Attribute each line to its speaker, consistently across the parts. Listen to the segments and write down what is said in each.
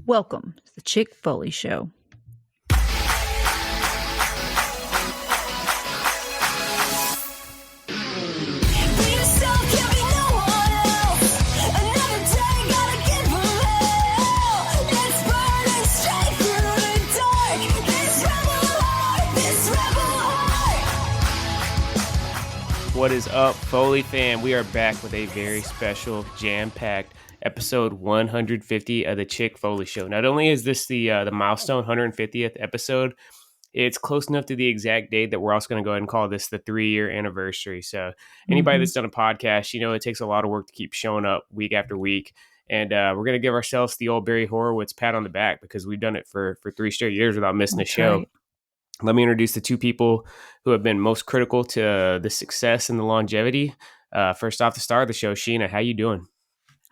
Speaker 1: Welcome to the Chick Foley Show.
Speaker 2: What is up, Foley fam? We are back with a very special, jam-packed episode 150 of the Chick Foley Show. Not only is this the milestone 150th episode, it's close enough to the exact date that we're also going to go ahead and call this the 3-year anniversary. So anybody that's done a podcast, you know it takes a lot of work to keep showing up week after week. And we're going to give ourselves the old Barry Horowitz pat on the back because we've done it for 3 straight years without missing a show. Right. Let me introduce the two people who have been most critical to the success and the longevity. First off, the star of the show, Sheena, how you doing?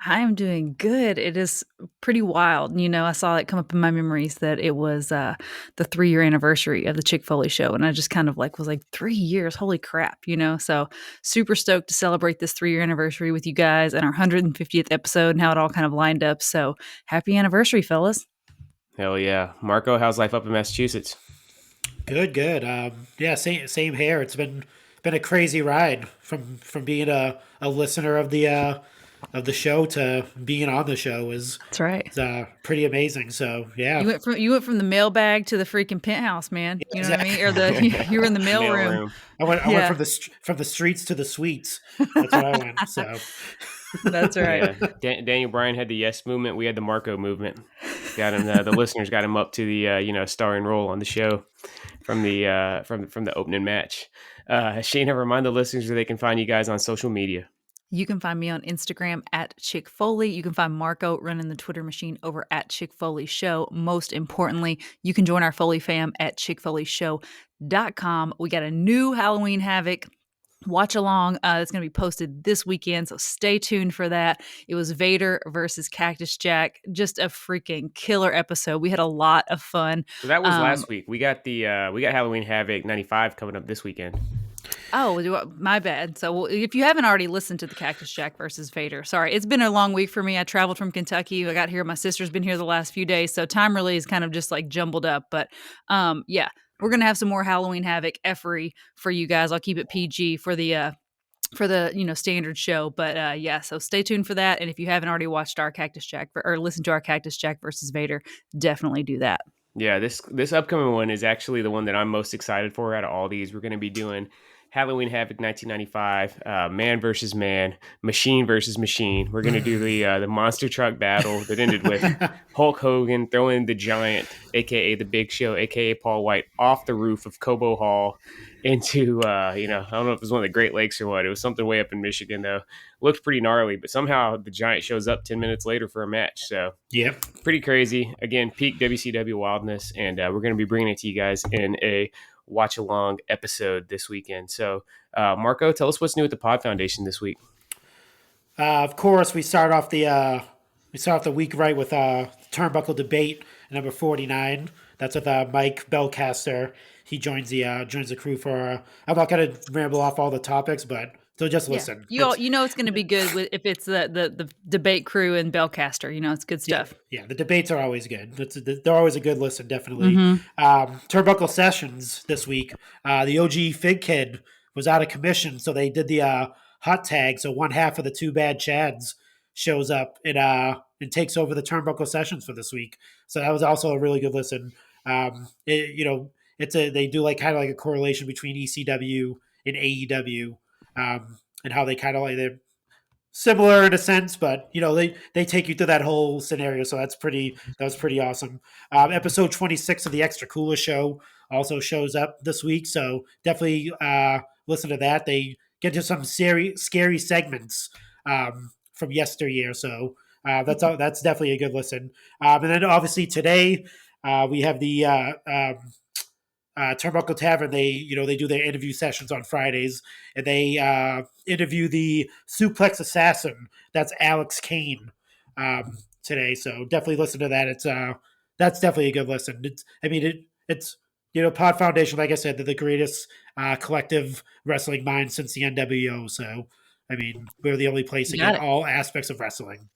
Speaker 1: I am doing good. It is pretty wild. You know, I saw it come up in my memories that it was the 3-year anniversary of the Chick Foley Show. And I just kind of was like, 3 years, holy crap, you know? So super stoked to celebrate this 3-year anniversary with you guys and our 150th episode and how it all kind of lined up. So happy anniversary, fellas.
Speaker 2: Hell yeah. Marco, how's life up in Massachusetts?
Speaker 3: Good. Yeah, same here. It's been a crazy ride from being a listener of the show to being on the show. That's
Speaker 1: right.
Speaker 3: It's pretty amazing. So yeah,
Speaker 1: you went from the mailbag to the freaking penthouse, man. You know exactly. What I mean? Or you were in the mail room.
Speaker 3: I went from the streets to the suites. That's what I went. So.
Speaker 1: That's right.
Speaker 2: Yeah. Daniel Bryan had the yes movement. We had the Marco movement. Got him. The listeners got him up to the starring role on the show from the opening match. Shayna, remind the listeners where they can find you guys on social media.
Speaker 1: You can find me on Instagram at Chick Foley. You can find Marco running the Twitter machine over at Chick Foley Show. Most importantly, you can join our Foley fam at chickfoleyshow.com. We got a new Halloween Havoc watch along. It's going to be posted this weekend, so stay tuned for that. It was Vader versus Cactus Jack. Just a freaking killer episode. We had a lot of fun.
Speaker 2: So that was last week. We got Halloween Havoc 95 coming up this weekend.
Speaker 1: Oh, my bad. So if you haven't already listened to the Cactus Jack versus Vader, sorry, it's been a long week for me. I traveled from Kentucky. I got here. My sister's been here the last few days, so time really is kind of just jumbled up. But yeah. We're going to have some more Halloween Havoc effery for you guys. I'll keep it PG for the standard show. But yeah, so stay tuned for that. And if you haven't already watched our Cactus Jack or listened to our Cactus Jack versus Vader, definitely do that.
Speaker 2: Yeah, this upcoming one is actually the one that I'm most excited for out of all these. We're going to be doing Halloween Havoc 1995, man versus man, machine versus machine. We're going to do the monster truck battle that ended with Hulk Hogan throwing the Giant, a.k.a. the Big Show, a.k.a. Paul White, off the roof of Cobo Hall into, I don't know if it was one of the Great Lakes or what. It was something way up in Michigan, though. Looked pretty gnarly, but somehow the Giant shows up 10 minutes later for a match. So
Speaker 3: yeah,
Speaker 2: pretty crazy. Again, peak WCW wildness, and we're going to be bringing it to you guys in a watch along episode this weekend. So Marco, tell us what's new at the Pod Foundation this week.
Speaker 3: Of course, we start off the week right with Turnbuckle Debate number 49. That's with Mike Belcaster. He joins the crew for I'm not going to ramble off all the topics, but so just listen.
Speaker 1: Yeah. You know it's going to be good if it's the debate crew and Belcaster. You know, it's good stuff.
Speaker 3: Yeah, the debates are always good. They're always a good listen, definitely. Turnbuckle Sessions this week. The OG Fig Kid was out of commission, so they did the hot tag. So one half of the Two Bad Chads shows up and takes over the Turnbuckle Sessions for this week. So that was also a really good listen. They do kind of a correlation between ECW and AEW. And how they kind of they're similar in a sense, but they take you through that whole scenario. So that was pretty awesome. Episode 26 of the Extra Cooler Show also shows up this week. So definitely listen to that. They get to some scary segments from yesteryear. So that's definitely a good listen. And then obviously today we have the Turnbuckle Tavern. They do their interview sessions on Fridays, and they interview the Suplex Assassin. That's Alex Kane today. So definitely listen to that. That's definitely a good listen. It's Pod Foundation, like I said, they're the greatest collective wrestling mind since the NWO. So we're the only place to get all aspects of wrestling.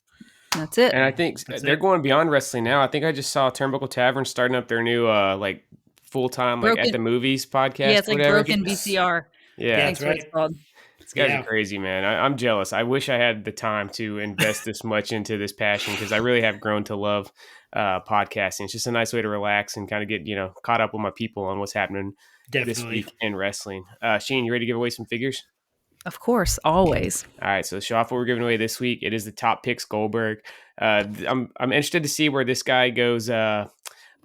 Speaker 1: That's it.
Speaker 2: And I think
Speaker 3: That's
Speaker 2: they're
Speaker 3: it.
Speaker 2: going beyond wrestling now. I think I just saw Turnbuckle Tavern starting up their new like full-time like at
Speaker 1: Broken.
Speaker 2: the movies podcast
Speaker 1: Yeah, it's
Speaker 2: or
Speaker 1: like
Speaker 2: whatever.
Speaker 1: Broken
Speaker 3: Yes.
Speaker 1: VCR. I
Speaker 3: Yeah,
Speaker 2: Yeah.
Speaker 1: think
Speaker 3: that's
Speaker 1: that's what it's
Speaker 3: right.
Speaker 1: called.
Speaker 2: These guys are
Speaker 3: Yeah,
Speaker 2: crazy, man. I'm jealous. I wish I had the time to invest this much into this passion because I really have grown to love podcasting. It's just a nice way to relax and kind of get, caught up with my people on what's happening this
Speaker 3: definitely.
Speaker 2: week in wrestling. Sheen, you ready to give away some figures?
Speaker 1: Of course, always.
Speaker 2: All right, so to show off what we're giving away this week, it is the top picks Goldberg. I'm interested to see where this guy goes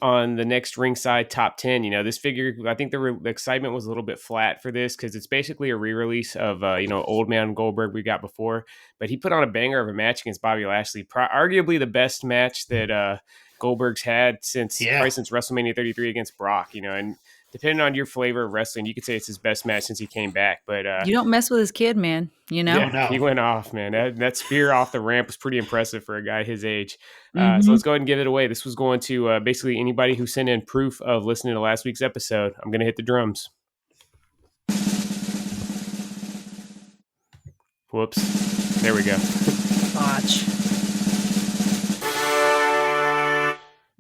Speaker 2: on the next ringside top 10. This figure, I think the excitement was a little bit flat for this because it's basically a re-release of Old Man Goldberg we got before, but he put on a banger of a match against Bobby Lashley, arguably the best match that Goldberg's had
Speaker 3: Yeah.
Speaker 2: since WrestleMania 33 against Brock. And depending on your flavor of wrestling, you could say it's his best match since he came back. But
Speaker 1: You don't mess with his kid, man.
Speaker 3: Oh, no.
Speaker 2: he went off, man. That spear off the ramp was pretty impressive for a guy his age. So
Speaker 1: Mhm.
Speaker 2: let's go ahead and give it away. This was going to basically anybody who sent in proof of listening to last week's episode. I'm going to hit the drums. Whoops. There we go.
Speaker 1: Watch.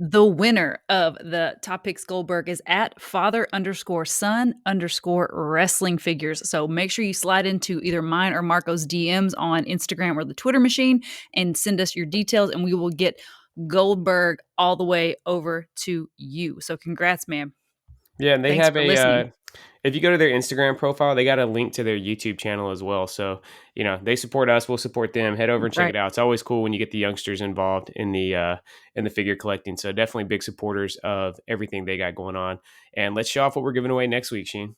Speaker 1: The winner of the Top Picks Goldberg is at father_son_wrestling figures. So make sure you slide into either mine or Marco's DMs on Instagram or the Twitter machine and send us your details, and we will get Goldberg all the way over to you. So congrats, man.
Speaker 2: Yeah, and they
Speaker 1: Thanks
Speaker 2: have
Speaker 1: for listening.
Speaker 2: if you go to their Instagram profile, they got a link to their YouTube channel as well. So, they support us, we'll support them. Head over and check
Speaker 1: Right.
Speaker 2: it out. It's always cool when you get the youngsters involved in the figure collecting. So definitely big supporters of everything they got going on. And let's show off what we're giving away next week, Sheen.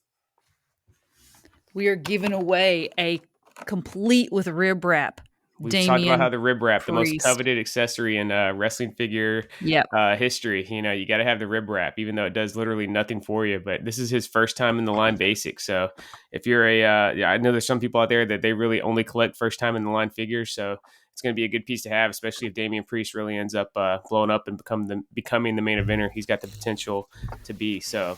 Speaker 1: We are giving away a complete with rib wrap.
Speaker 2: We've talked about how the rib wrap, the most
Speaker 1: Priest.
Speaker 2: coveted accessory in wrestling figure
Speaker 1: Yep.
Speaker 2: history. You got to have the rib wrap, even though it does literally nothing for you. But this is his first time in the line basics. So if you're I know there's some people out there that they really only collect first time in the line figures. So it's going to be a good piece to have, especially if Damian Priest really ends up blowing up and becoming the main eventer. He's got the potential to be. So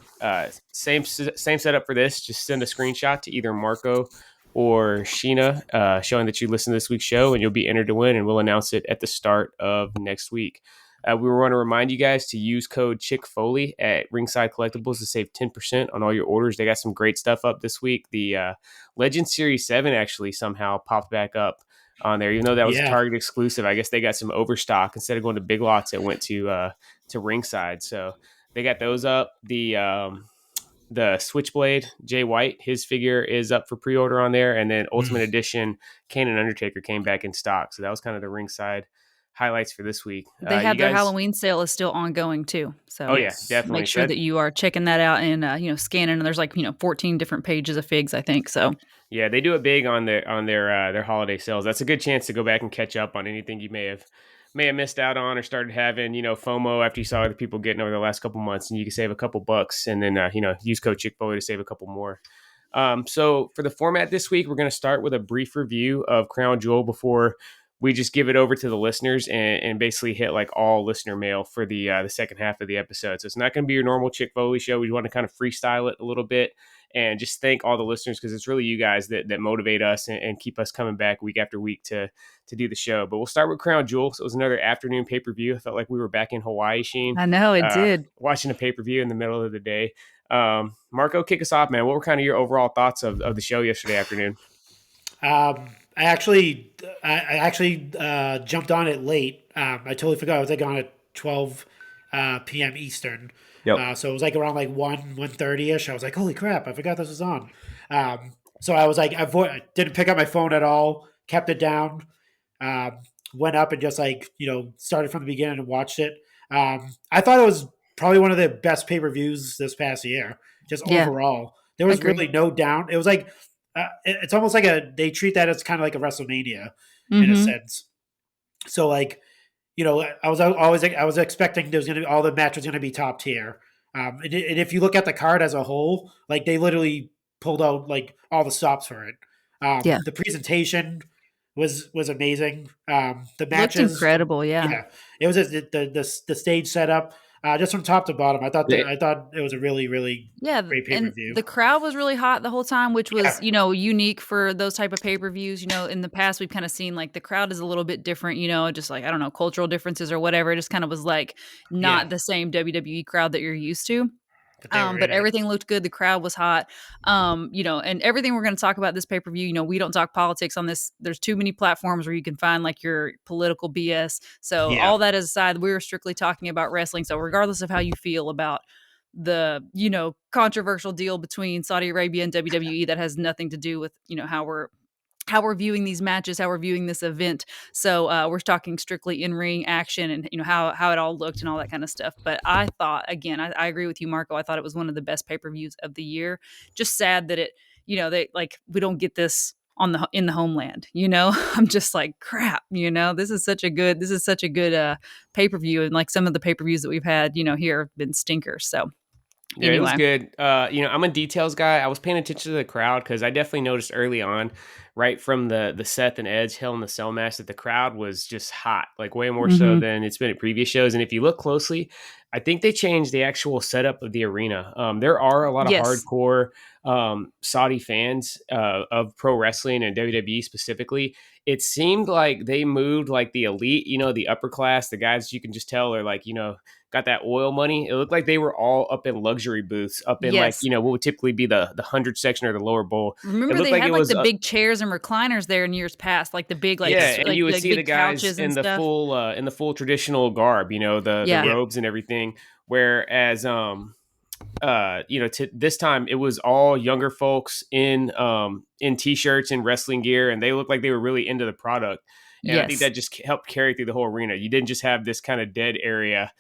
Speaker 2: same setup for this. Just send a screenshot to either Marco or Sheena showing that you listen to this week's show, and you'll be entered to win, and we'll announce it at the start of next week. We want to remind you guys to use code Chick Foley at Ringside Collectibles to save 10% on all your orders. They got some great stuff up this week. The Legend Series 7 actually somehow popped back up on there, even though that was a Target exclusive. I guess they got some overstock. Instead of going to Big Lots, it went to Ringside. So they got those up. The Switchblade, Jay White, his figure is up for pre-order on there. And then Ultimate Edition, Kane and Undertaker came back in stock. So that was kind of the Ringside highlights for this week.
Speaker 1: They have their Halloween sale is still ongoing too. So
Speaker 2: yeah, definitely.
Speaker 1: make sure that you are checking that out and scanning. And there's 14 different pages of figs, I think. So
Speaker 2: yeah, they do it big on their holiday sales. That's a good chance to go back and catch up on anything you may have missed out on or started having, FOMO after you saw other people getting over the last couple months, and you can save a couple bucks and then, use code Chick Foley to save a couple more. So for the format this week, we're going to start with a brief review of Crown Jewel before we just give it over to the listeners and basically hit like all listener mail for the second half of the episode. So it's not going to be your normal Chick Foley show. We want to kind of freestyle it a little bit and just thank all the listeners because it's really you guys that motivate us and keep us coming back week after week to do the show. But we'll start with Crown Jewel. So it was another afternoon pay-per-view. I felt like we were back in Hawaii, Sheen.
Speaker 1: I know it did.
Speaker 2: Watching a pay-per-view in the middle of the day. Marco, kick us off, man. What were kind of your overall thoughts of the show yesterday afternoon?
Speaker 3: I actually jumped on it late. I totally forgot I was on at 12 p.m. Eastern.
Speaker 2: Yep.
Speaker 3: So it was around 1:30ish. I was like, holy crap, I forgot this was on. So I was I didn't pick up my phone at all, kept it down, went up and just started from the beginning and watched it. I thought it was probably one of the best pay-per-views this past year, just overall. There was really no down. It was it's almost like they treat that as kind of like a WrestleMania in a sense. So I was expecting there's going to be all the matches going to be top tier. And if you look at the card as a whole, they literally pulled out all the stops for it. The presentation was amazing. The matches
Speaker 1: looked incredible. Yeah.
Speaker 3: It was the stage setup. just from top to bottom. I thought it was a really, really
Speaker 1: Yeah,
Speaker 3: great pay per
Speaker 1: and
Speaker 3: view.
Speaker 1: the crowd was really hot the whole time, which was,
Speaker 3: Yeah,
Speaker 1: unique for those type of pay-per-views. In the past, we've kinda seen, like, the crowd is a little bit different, just, like, I don't know, cultural differences or whatever. It just kind of was, like,
Speaker 3: yeah,
Speaker 1: not the same WWE crowd that you're used to.
Speaker 3: but they were
Speaker 1: But
Speaker 3: in it.
Speaker 1: everything looked good. The crowd was hot. And everything we're going to talk about this pay per view. We don't talk politics on this. There's too many platforms where you can find like your political BS. So
Speaker 3: Yeah,
Speaker 1: all that aside, we were strictly talking about wrestling. So regardless of how you feel about the controversial deal between Saudi Arabia and WWE, that has nothing to do with how we're viewing these matches, how we're viewing this event. So we're talking strictly in ring action and how it all looked and all that kind of stuff. But I thought, again, I agree with you, Marco. I thought it was one of the best pay per views of the year. Just sad that they like we don't get this in the homeland. I'm just like crap. This is such a good pay per view, and like some of the pay per views that we've had here have been stinkers. So
Speaker 2: Yeah, it was
Speaker 1: anyway,
Speaker 2: good. I'm a details guy. I was paying attention to the crowd because I definitely noticed early on, right from the Seth and Edge Hell in the Cell match, that the crowd was just hot, like way more so
Speaker 1: hmm
Speaker 2: than it's been at previous shows. And if you look closely, I think they changed the actual setup of the arena. There are a lot of
Speaker 1: yes,
Speaker 2: hardcore Saudi fans of pro wrestling and WWE specifically. It seemed like they moved like the elite, the upper class, the guys you can just tell are like, got that oil money. It looked like they were all up in luxury booths, up in like,
Speaker 1: yes.
Speaker 2: what would typically be the 100 section or the lower bowl. It
Speaker 1: Remember
Speaker 2: looked
Speaker 1: they
Speaker 2: like
Speaker 1: had
Speaker 2: it
Speaker 1: like
Speaker 2: was,
Speaker 1: the big chairs and recliners there in years past, like the big
Speaker 2: yeah, and
Speaker 1: like
Speaker 2: you would
Speaker 1: like
Speaker 2: see the
Speaker 1: big
Speaker 2: guys
Speaker 1: couches and stuff.
Speaker 2: in the full traditional garb, the
Speaker 1: Yeah.
Speaker 3: yeah,
Speaker 2: robes and everything. Whereas, this time it was all younger folks in t-shirts and wrestling gear, and they looked like they were really into the product. And I think
Speaker 1: Yes.
Speaker 2: that just helped carry through the whole arena. You didn't just have this kind of dead area,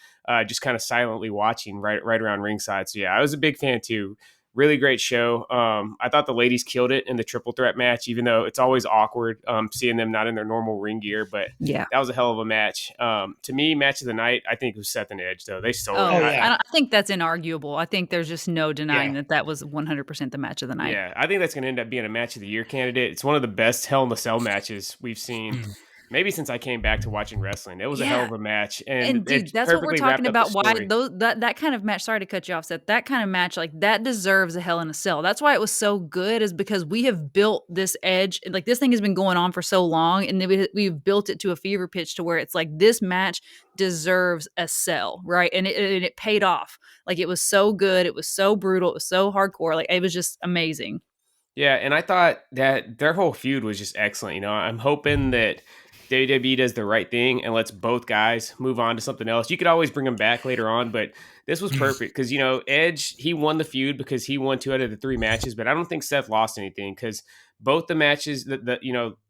Speaker 2: just kind of silently watching right around ringside. So yeah, I was a big fan too. Really great show. I thought the ladies killed it in the triple threat match, even though it's always awkward seeing them not in their normal ring gear. But
Speaker 1: Yeah.
Speaker 2: that was a hell of a match. To me, match of the night, I think it was Seth and Edge, though. They stole
Speaker 1: Oh,
Speaker 2: it.
Speaker 3: oh yeah,
Speaker 1: I think that's inarguable. I think there's just no denying
Speaker 3: yeah.
Speaker 1: that was 100% the match of the night.
Speaker 2: Yeah, I think that's going to end up being a match of the year candidate. It's one of the best Hell in the Cell matches we've seen, maybe since I came back to watching wrestling. It was a hell
Speaker 1: Yeah.
Speaker 2: of a match, and
Speaker 1: And dude,
Speaker 2: it
Speaker 1: that's what we're
Speaker 2: perfectly
Speaker 1: talking
Speaker 2: wrapped up the
Speaker 1: about. Why
Speaker 2: story.
Speaker 1: that kind of match, sorry to cut you off, Seth. That kind of match, like that deserves a Hell in a Cell. That's why it was so good, is because we have built this edge. Like this thing has been going on for so long, and then we've built it to a fever pitch to where it's like this match deserves a cell, right? And it paid off. Like it was so good, it was so brutal, it was so hardcore. Like it was just amazing.
Speaker 2: Yeah, and I thought that their whole feud was just excellent. I'm hoping that WWE does the right thing and lets both guys move on to something else. You could always bring them back later on, but this was perfect because Edge, he won the feud because he won 2 out of the 3 matches, but I don't think Seth lost anything because both the matches that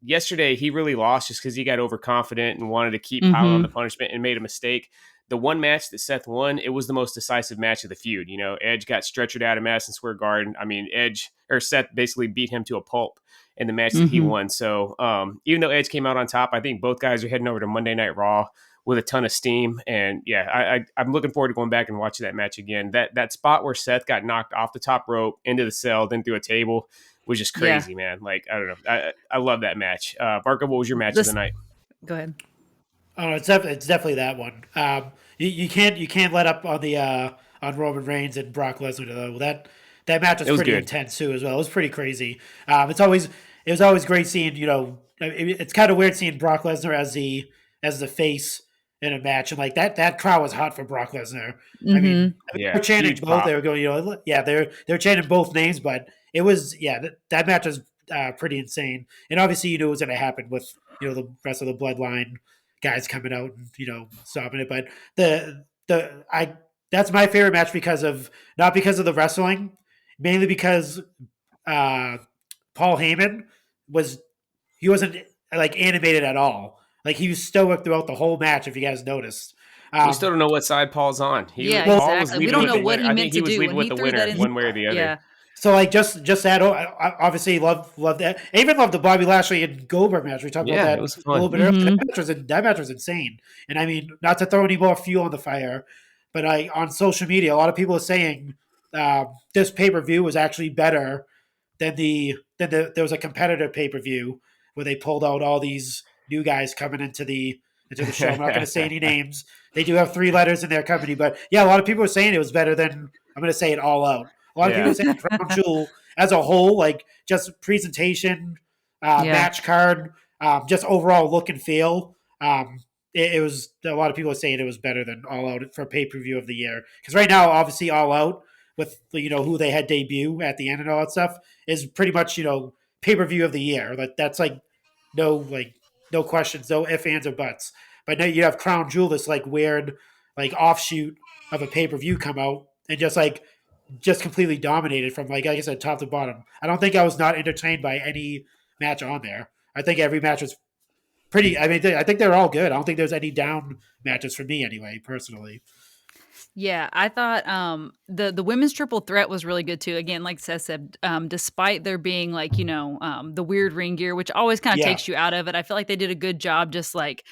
Speaker 2: yesterday he really lost just because he got overconfident and wanted to keep piling on the
Speaker 1: Mm-hmm.
Speaker 2: punishment and made a mistake. The one match that Seth won, it was the most decisive match of the feud. Edge got stretchered out of Madison Square Garden. I mean, Seth basically beat him to a pulp in the match that he
Speaker 1: Mm-hmm.
Speaker 2: won. So even though Edge came out on top, I think both guys are heading over to Monday Night Raw with a ton of steam. And yeah, I'm looking forward to going back and watching that match again. That spot where Seth got knocked off the top rope into the cell, then through a table was just
Speaker 1: Yeah.
Speaker 2: crazy, man. Like, I don't know. I love that match. Barker, what was your match of the
Speaker 1: This
Speaker 2: night?
Speaker 1: Go ahead.
Speaker 3: Oh, it's definitely that one. You can't let up on the on Roman Reigns and Brock Lesnar though. That match was
Speaker 2: It was
Speaker 3: pretty
Speaker 2: good.
Speaker 3: intense too as well. It was pretty crazy. It was always great seeing it's kind of weird seeing Brock Lesnar as the face in a match, and like that crowd was hot for Brock Lesnar.
Speaker 1: Mm-hmm.
Speaker 3: They're
Speaker 2: Yeah,
Speaker 3: chanting
Speaker 2: huge
Speaker 3: both.
Speaker 2: pop.
Speaker 3: They were going, yeah, they're chanting both names, but it was that match was pretty insane. And obviously, it was going to happen with the rest of the Bloodline guys coming out and stopping it. But the I that's my favorite match not because of the wrestling, mainly because uh, Paul Heyman he wasn't like animated at all. Like he was stoic throughout the whole match. If you guys noticed,
Speaker 2: We still don't know what side Paul's on.
Speaker 1: Yeah,
Speaker 2: Paul was
Speaker 1: exactly. We
Speaker 2: leaving
Speaker 1: don't
Speaker 2: with
Speaker 1: know
Speaker 2: the
Speaker 1: what
Speaker 2: winner.
Speaker 1: he
Speaker 2: I
Speaker 1: meant
Speaker 2: think he
Speaker 1: to
Speaker 2: was
Speaker 1: do
Speaker 2: leaving
Speaker 1: when
Speaker 2: with
Speaker 1: he
Speaker 2: the
Speaker 1: threw that
Speaker 2: winner,
Speaker 1: in.
Speaker 2: one way or the other.
Speaker 1: Yeah.
Speaker 3: so like just that. I obviously love that. I even love the Bobby Lashley and Goldberg match. We talked about
Speaker 2: Yeah,
Speaker 3: that
Speaker 2: it was
Speaker 3: a little
Speaker 2: fun.
Speaker 3: bit earlier.
Speaker 1: Mm-hmm.
Speaker 3: That match was insane. And I mean, not to throw any more fuel on the fire, but on social media, a lot of people are saying this pay per view was actually better than there was a competitor pay per view where they pulled out all these new guys coming into the show. I'm not going to say any names. They do have 3 letters in their company, but yeah, a lot of people are saying it was better than, I'm going to say it All Out. A lot of people
Speaker 2: Yeah.
Speaker 3: are saying Crown Jewel as a whole, like just presentation,
Speaker 1: Yeah.
Speaker 3: match card, just overall look and feel. It was a lot of people are saying it was better than All Out for pay per view of the year, because right now, obviously, All Out with who they had debut at the end and all that stuff is pretty much pay per view of the year. That's like no questions, no ifs, ands, or buts. But now you have Crown Jewel, this like weird like offshoot of a pay per view come out and just completely dominated from like I said, top to bottom. I don't think I was not entertained by any match on there. I think every match was pretty. I mean, I think they're all good. I don't think there's any down matches for me anyway, personally.
Speaker 1: Yeah, I thought the women's triple threat was really good too. Again, like Seth said, despite there being like the weird ring gear, which always kind of
Speaker 3: Yeah.
Speaker 1: takes you out of it, I feel like they did a good job, just like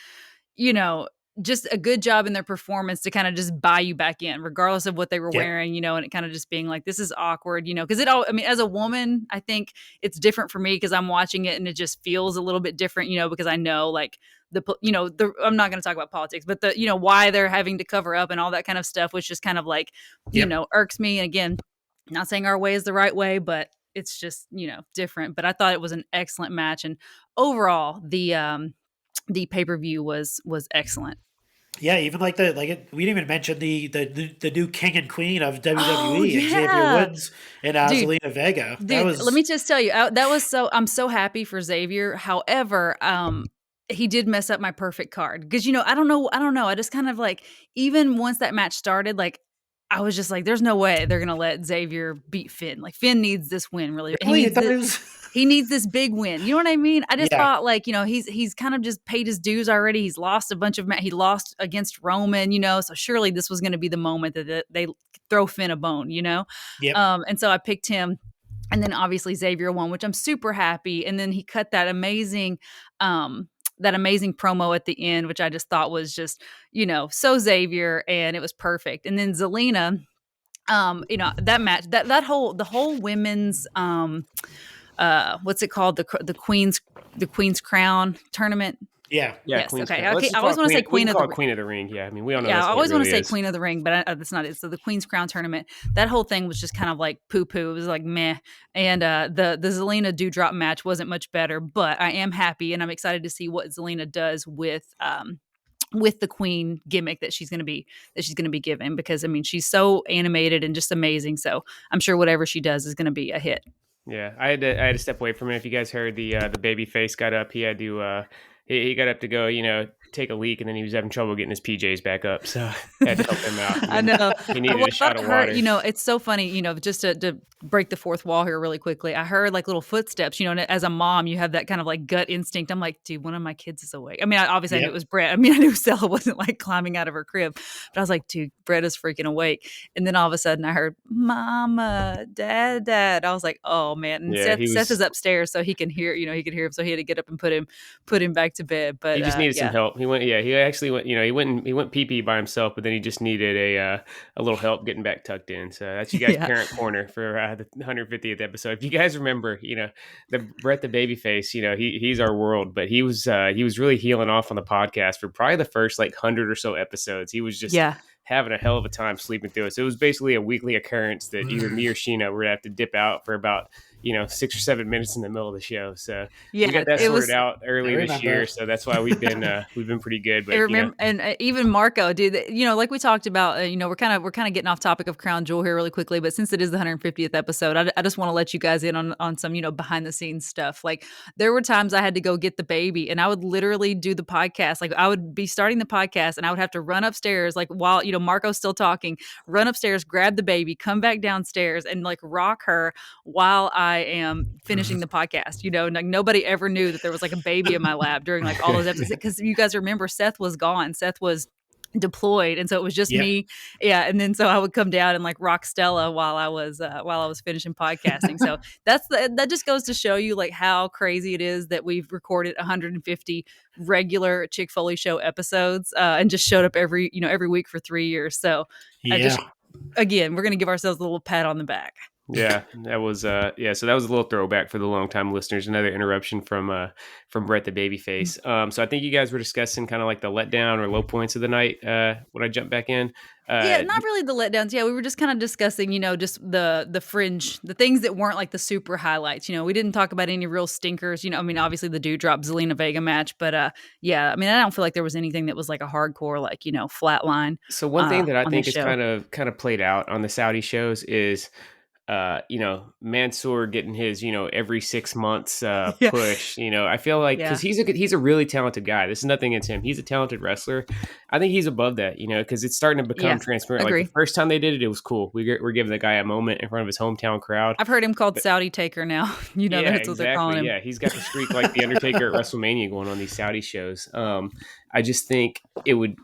Speaker 1: you know, just a good job in their performance to kind of just buy you back in, regardless of what they were
Speaker 3: Yep.
Speaker 1: wearing, and it kind of just being like, this is awkward, because it all, I mean, as a woman, I think it's different for me because I'm watching it and it just feels a little bit different, because I know like I'm not going to talk about politics, but why they're having to cover up and all that kind of stuff, which just kind of like,
Speaker 3: Yep.
Speaker 1: irks me. And again, not saying our way is the right way, but it's just, different. But I thought it was an excellent match. And overall, the pay-per-view was excellent.
Speaker 3: Yeah, even like we didn't even mention the new king and queen of
Speaker 1: Oh
Speaker 3: WWE and Xavier
Speaker 1: yeah,
Speaker 3: Woods and
Speaker 1: dude,
Speaker 3: Zelina Vega. That
Speaker 1: dude. Let
Speaker 3: was
Speaker 1: me just tell you, I'm so happy for Xavier. However, he did mess up my perfect card because I don't know. I just kind of like even once that match started, like I was just like, there's no way they're gonna let Xavier beat Finn. Like Finn needs this win really. He
Speaker 3: really. I
Speaker 1: needs
Speaker 3: thought
Speaker 1: this.
Speaker 3: it was
Speaker 1: He needs this big win. You know what I mean? I just
Speaker 3: yeah.
Speaker 1: thought like, he's kind of just paid his dues already. He's lost a bunch of he lost against Roman, so surely this was going to be the moment that they throw Finn a bone.
Speaker 3: Yep.
Speaker 1: And so I picked him. And then obviously Xavier won, which I'm super happy. And then he cut that amazing promo at the end, which I just thought was just, so Xavier, and it was perfect. And then Zelina, that match, the whole women's what's it called, the Queen's Crown tournament.
Speaker 3: Yeah.
Speaker 2: Yeah,
Speaker 1: Yes,
Speaker 2: Queen's
Speaker 1: okay.
Speaker 2: Crown. Let's
Speaker 1: I
Speaker 2: just
Speaker 1: always
Speaker 2: call
Speaker 1: want to say
Speaker 2: we
Speaker 1: Queen
Speaker 2: can
Speaker 1: of
Speaker 2: call
Speaker 1: the
Speaker 2: it Queen of the Ring. Yeah, I mean, we all know
Speaker 1: yeah, I
Speaker 2: that's what
Speaker 1: always
Speaker 2: it
Speaker 1: want to
Speaker 2: really
Speaker 1: say
Speaker 2: is.
Speaker 1: Queen of the Ring, but that's not it. So the Queen's Crown tournament, that whole thing was just kind of like poo poo. It was like meh, and the Zelina Dewdrop match wasn't much better. But I am happy, and I'm excited to see what Zelina does with the Queen gimmick that she's going to be given, because I mean she's so animated and just amazing. So I'm sure whatever she does is going to be a hit.
Speaker 2: Yeah, I had to step away from it. If you guys heard the baby face got up, he had to he got up to go take a leak, and then he was having trouble getting his PJs back up, so I had to help him out.
Speaker 1: I know.
Speaker 2: He needed
Speaker 1: Well,
Speaker 2: a shot of water.
Speaker 1: It's so funny, just to break the fourth wall here really quickly. I heard like little footsteps, and as a mom, you have that kind of like gut instinct. I'm like, dude, one of my kids is awake. I mean, obviously I knew it
Speaker 3: Yep.
Speaker 1: was Brett. I mean, I knew Stella wasn't like climbing out of her crib, but I was like, dude, Brett is freaking awake. And then all of a sudden I heard, Mama, Dad. I was like, oh man. And
Speaker 2: Yeah,
Speaker 1: Seth is upstairs, so he can hear, he could hear him. So he had to get up and put him back to bed. But
Speaker 2: he just needed some
Speaker 1: yeah.
Speaker 2: help. He actually went, he went pee by himself, but then he just needed a little help getting back tucked in. So that's you guys'
Speaker 1: Yeah.
Speaker 2: parent corner for the 150th episode. If you guys remember, the Brett the Babyface, he's our world, but he was really healing off on the podcast for probably the first like 100 or so episodes. He was just having a hell of a time sleeping through it. So it was basically a weekly occurrence that either me or Sheena were gonna have to dip out for about 6 or 7 minutes in the middle of the show. So we got that sorted out earlier this year. So that's why we've been pretty good. But
Speaker 1: and even Marco, dude, like we talked about, we're kind of getting off topic of Crown Jewel here really quickly, but since it is the 150th episode, I just want to let you guys in on some, behind the scenes stuff. Like there were times I had to go get the baby, and I would literally do the podcast. Like I would be starting the podcast, and I would have to run upstairs, like while Marco's still talking, run upstairs, grab the baby, come back downstairs, and like rock her while I am finishing the podcast. Like nobody ever knew that there was like a baby in my lap during like all those episodes, because you guys remember Seth was gone. Seth was deployed, and so it was just me. And then so I would come down and like rock Stella while I was finishing podcasting. So that just goes to show you like how crazy it is that we've recorded 150 regular Chick Foley Show episodes and just showed up every week for 3 years. So again, we're gonna give ourselves a little pat on the back.
Speaker 2: Yeah, that was so that was a little throwback for the longtime listeners. Another interruption from Brett the Babyface. So I think you guys were discussing kind of like the letdown or low points of the night when I jumped back in.
Speaker 1: Yeah, not really the letdowns. Yeah, we were just kind of discussing, just the fringe, the things that weren't like the super highlights. We didn't talk about any real stinkers. I mean, obviously the Dewdrop Zelina Vega match, but yeah, I mean, I don't feel like there was anything that was like a hardcore, like flatline.
Speaker 2: So one thing that I
Speaker 1: on
Speaker 2: think
Speaker 1: this
Speaker 2: is
Speaker 1: show.
Speaker 2: kind of played out on the Saudi shows is Mansoor getting his, every 6 months
Speaker 1: Yeah,
Speaker 2: push. I feel like
Speaker 1: yeah,
Speaker 2: because he's a really talented guy. This is nothing against him. He's a talented wrestler. I think he's above that, because it's starting to become
Speaker 1: yeah.
Speaker 2: transparent. Like the
Speaker 1: Agree.
Speaker 2: first time they did it, it was cool. We're giving the guy a moment in front of his hometown crowd.
Speaker 1: I've heard him called Saudi Taker now.
Speaker 2: Yeah,
Speaker 1: That's what they're calling
Speaker 2: exactly.
Speaker 1: him.
Speaker 2: Yeah, he's got the streak like the Undertaker at WrestleMania going on these Saudi shows. I just think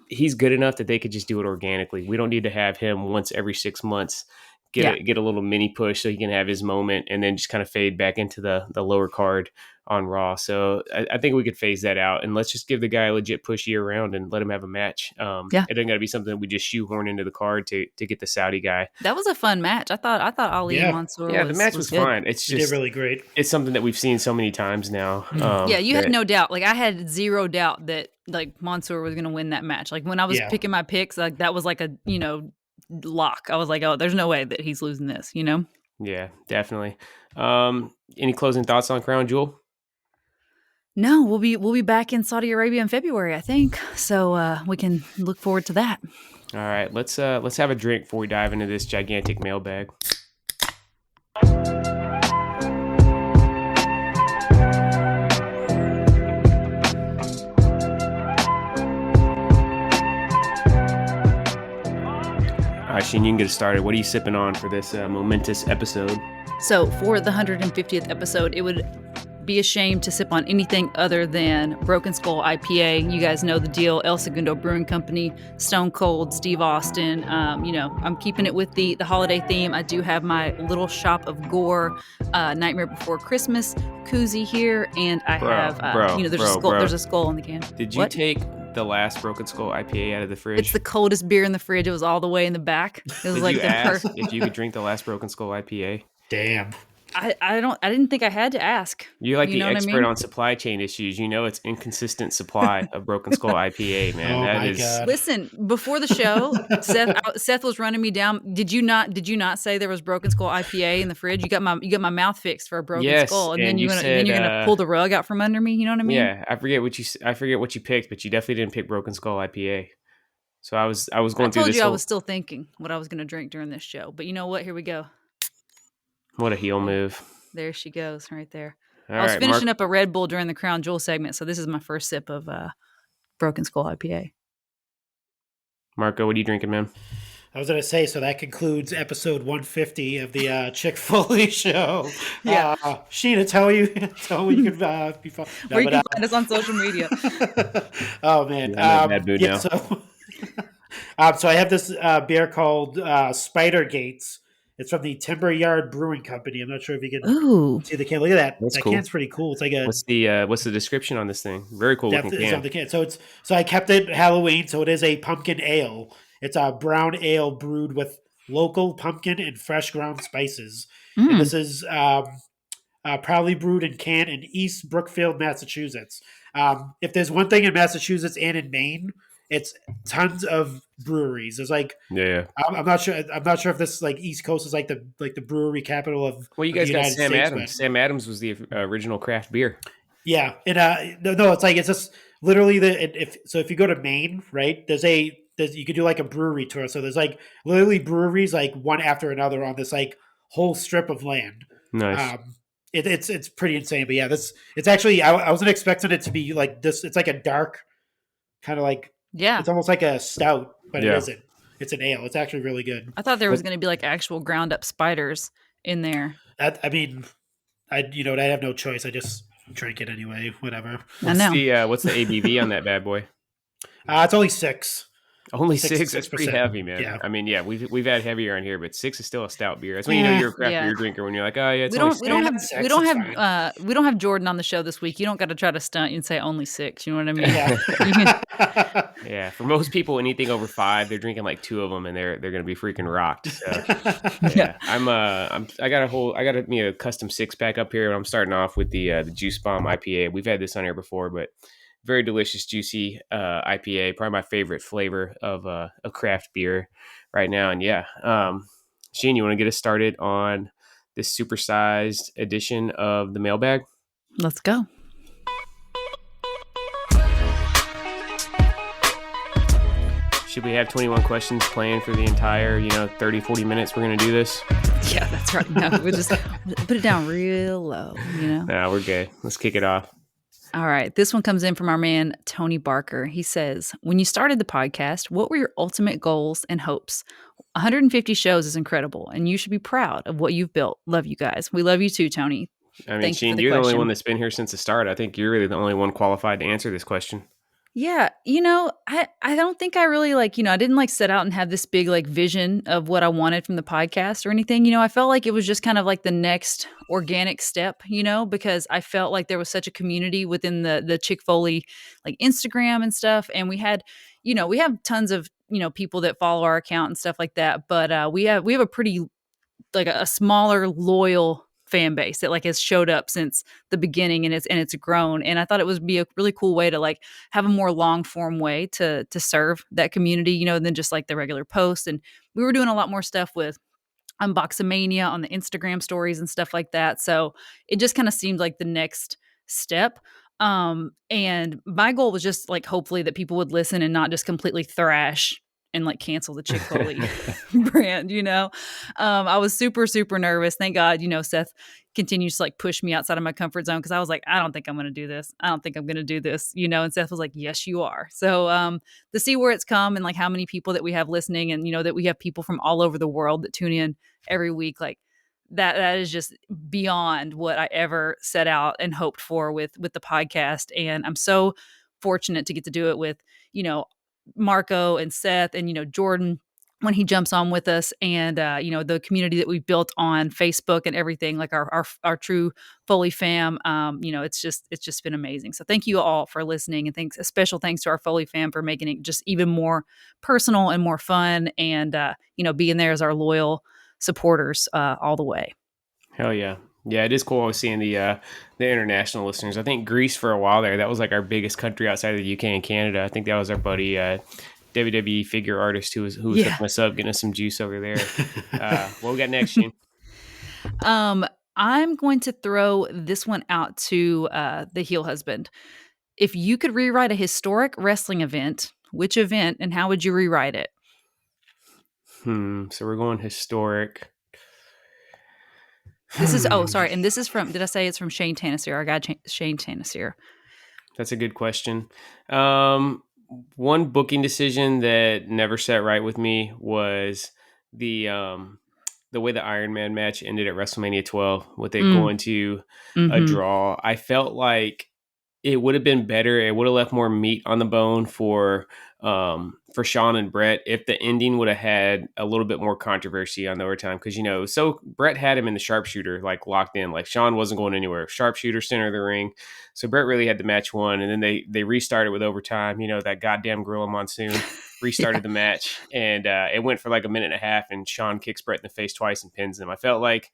Speaker 2: he's good enough that they could just do it organically. We don't need to have him once every 6 months
Speaker 1: Yeah.
Speaker 2: get a little mini push so he can have his moment and then just kind of fade back into the lower card on Raw. So I think we could phase that out and let's just give the guy a legit push year round and let him have a match.
Speaker 1: Yeah.
Speaker 2: It doesn't got to be something that we just shoehorn into the card to get the Saudi guy.
Speaker 1: That was a fun match. I thought Ali and Mansoor
Speaker 2: Yeah, the match was
Speaker 1: good.
Speaker 2: fine. It's
Speaker 3: He did
Speaker 2: just
Speaker 3: really great.
Speaker 2: it's something that we've seen so many times now.
Speaker 1: Yeah, you had no doubt. Like I had zero doubt that like Mansoor was going to win that match. Like when I was picking my picks, like that was like a lock. I was like, oh, there's no way that he's losing this.
Speaker 2: Yeah, definitely. Any closing thoughts on Crown Jewel?
Speaker 1: No, we'll be back in Saudi Arabia in February, I think. So we can look forward to that.
Speaker 2: All right, let's have a drink before we dive into this gigantic mailbag. All right, Sheen, you can get us started. What are you sipping on for this momentous episode?
Speaker 1: So for the 150th episode, it would be a shame to sip on anything other than Broken Skull IPA. You guys know the deal. El Segundo Brewing Company, Stone Cold, Steve Austin. I'm keeping it with the holiday theme. I do have my little shop of gore, Nightmare Before Christmas koozie here, and I have there's a skull on the can.
Speaker 2: Did you take the last Broken Skull IPA out of the fridge?
Speaker 1: It's the coldest beer in the fridge. It was all the way in the back. It was
Speaker 2: Did you ask if you could drink the last Broken Skull IPA?
Speaker 3: Damn.
Speaker 1: I didn't think I had to ask.
Speaker 2: You're like the expert on supply chain issues. It's inconsistent supply of Broken Skull IPA, man.
Speaker 3: Oh
Speaker 2: that
Speaker 3: my
Speaker 2: is.
Speaker 3: God.
Speaker 1: Listen, before the show, Seth was running me down. Did you not say there was Broken Skull IPA in the fridge? You got my mouth fixed for a Broken Skull, and then you're gonna pull the rug out from under me. You know what I mean?
Speaker 2: Yeah, I forget what you picked, but you definitely didn't pick Broken Skull IPA. So I was going through this.
Speaker 1: I was still thinking what I was gonna drink during this show, but you know what? Here we go.
Speaker 2: What a heel move.
Speaker 1: There she goes, right there.
Speaker 2: I
Speaker 1: was finishing up a Red Bull during the Crown Jewel segment, so this is my first sip of Broken Skull IPA.
Speaker 2: Marco, what are you drinking, man?
Speaker 3: I was going to say, so that concludes episode 150 of the Chick Foley Show.
Speaker 1: Yeah.
Speaker 3: Sheena, tell me you can be fun. No,
Speaker 1: Where you can find us on social media.
Speaker 3: Oh, man.
Speaker 2: Yeah, bad mood now.
Speaker 3: So I have this beer called Spider Gates. It's from the Timber Yard Brewing Company. I'm not sure if you can see the can. Look at that.
Speaker 2: That's
Speaker 3: that
Speaker 2: cool.
Speaker 3: Can's pretty cool. It's like a
Speaker 2: what's the description on this thing? Very cool looking can.
Speaker 3: On the can. So I kept it Halloween. So it is a pumpkin ale. It's a brown ale brewed with local pumpkin and fresh ground spices. And this is proudly brewed and canned in East Brookfield, Massachusetts. If there's one thing in Massachusetts and in Maine, it's tons of breweries. There's like I'm not sure if this like East Coast is like the brewery capital of.
Speaker 2: Well, you guys got
Speaker 3: United
Speaker 2: Sam
Speaker 3: States,
Speaker 2: Adams.
Speaker 3: but,
Speaker 2: Sam Adams was the original craft beer.
Speaker 3: Yeah, and no, it's like it's just literally if you go to Maine, right? You could do like a brewery tour. So there's like literally breweries like one after another on this like whole strip of land.
Speaker 2: Nice.
Speaker 3: It's pretty insane. But yeah, it's actually I wasn't expecting it to be like this. It's like a dark kind of like.
Speaker 1: Yeah.
Speaker 3: It's almost like a stout, but it isn't. It's an ale. It's actually really good.
Speaker 1: I thought there was going to be like actual ground up spiders in there.
Speaker 3: I have no choice. I just drink it anyway. Whatever.
Speaker 1: I know.
Speaker 2: What's the ABV on that bad boy?
Speaker 3: It's only 6.
Speaker 2: Only
Speaker 3: Six
Speaker 2: six? That's pretty
Speaker 3: 6%.
Speaker 2: heavy, man.
Speaker 3: Yeah.
Speaker 2: I mean, yeah, we've had heavier on here, but 6 is still a stout beer. That's when you know you're a craft
Speaker 1: Yeah.
Speaker 2: beer drinker, when you're like, oh yeah, it's
Speaker 1: We
Speaker 2: only
Speaker 1: don't we don't
Speaker 3: Yeah,
Speaker 1: have
Speaker 3: 6,
Speaker 1: we don't
Speaker 3: it's
Speaker 1: have
Speaker 3: fine.
Speaker 1: we don't have Jordan on the show this week. You don't got to try to stunt and say only 6. You know what I mean?
Speaker 3: Yeah.
Speaker 1: You can-
Speaker 2: Yeah, for most people, anything over 5, they're drinking like 2 of them, and they're gonna be freaking rocked. So
Speaker 1: yeah.
Speaker 2: yeah, I got me a custom 6-pack up here, and I'm starting off with the Juice Bomb IPA. We've had this on here before, but very delicious, juicy IPA. Probably my favorite flavor of craft beer right now. And yeah, Shane, you want to get us started on this supersized edition of the mailbag?
Speaker 1: Let's go.
Speaker 2: Should we have 21 questions planned for the entire 30, 40 minutes we're going to do this?
Speaker 1: Yeah, that's right. No, we'll just put it down real low,
Speaker 2: Nah, we're good. Let's kick it off.
Speaker 1: All right. This one comes in from our man, Tony Barker. He says, when you started the podcast, what were your ultimate goals and hopes? 150 shows is incredible, and you should be proud of what you've built. Love you guys. We love you too, Tony.
Speaker 2: I mean,
Speaker 1: Thank you for
Speaker 2: Shane,
Speaker 1: the
Speaker 2: you're the only
Speaker 1: question.
Speaker 2: one that's been here since the start. I think you're really the only one qualified to answer this question.
Speaker 1: Yeah, I don't think I really I didn't set out and have this big vision of what I wanted from the podcast or anything. I felt like it was just kind of like the next organic step, because I felt like there was such a community within the Chick Foley Instagram and stuff, and we had, we have tons of people that follow our account and stuff like that, but we have a pretty a smaller loyal fan base that has showed up since the beginning, and it's grown. And I thought it would be a really cool way to have a more long form way to serve that community, than just the regular post. And we were doing a lot more stuff with Unboxamania on the Instagram stories and stuff like that. So it just kind of seemed like the next step. And my goal was just hopefully that people would listen and not just completely thrash and cancel the Chick Foley brand, I was super, super nervous. Thank God, Seth continues to push me outside of my comfort zone, because I was like, I don't think I'm going to do this. I don't think I'm going to do this, and Seth was like, yes, you are. So to see where it's come and how many people that we have listening, and, that we have people from all over the world that tune in every week, that is just beyond what I ever set out and hoped for with the podcast. And I'm so fortunate to get to do it with, Marco and Seth and, Jordan when he jumps on with us, and, the community that we've built on Facebook and everything, our true Foley fam. It's just been amazing. So thank you all for listening, and a special thanks to our Foley fam for making it just even more personal and more fun, and, being there as our loyal supporters all the way.
Speaker 2: Hell yeah. Yeah, it is cool seeing the international listeners. I think Greece for a while there, that was our biggest country outside of the UK and Canada. I think that was our buddy WWE figure artist who was hooking us up, getting us some juice over there. What we got next, Shane?
Speaker 1: I'm going to throw this one out to the heel husband. If you could rewrite a historic wrestling event, which event and how would you rewrite it?
Speaker 2: So we're going historic.
Speaker 1: This is and this is from, did I say it's from Shane Tanasier, our guy Shane Tanasier? That's
Speaker 2: a good question. One booking decision that never sat right with me was the way the Iron Man match ended at WrestleMania 12 with it going to a draw. I felt like it would have been better. It would have left more meat on the bone for Shawn and Brett if the ending would have had a little bit more controversy on the overtime. Because, so Brett had him in the sharpshooter, locked in. Shawn wasn't going anywhere. Sharpshooter, center of the ring. So Brett really had the match won. And then they restarted with overtime. That goddamn Gorilla Monsoon restarted the match. And it went for a minute and a half. And Shawn kicks Brett in the face twice and pins him. I felt like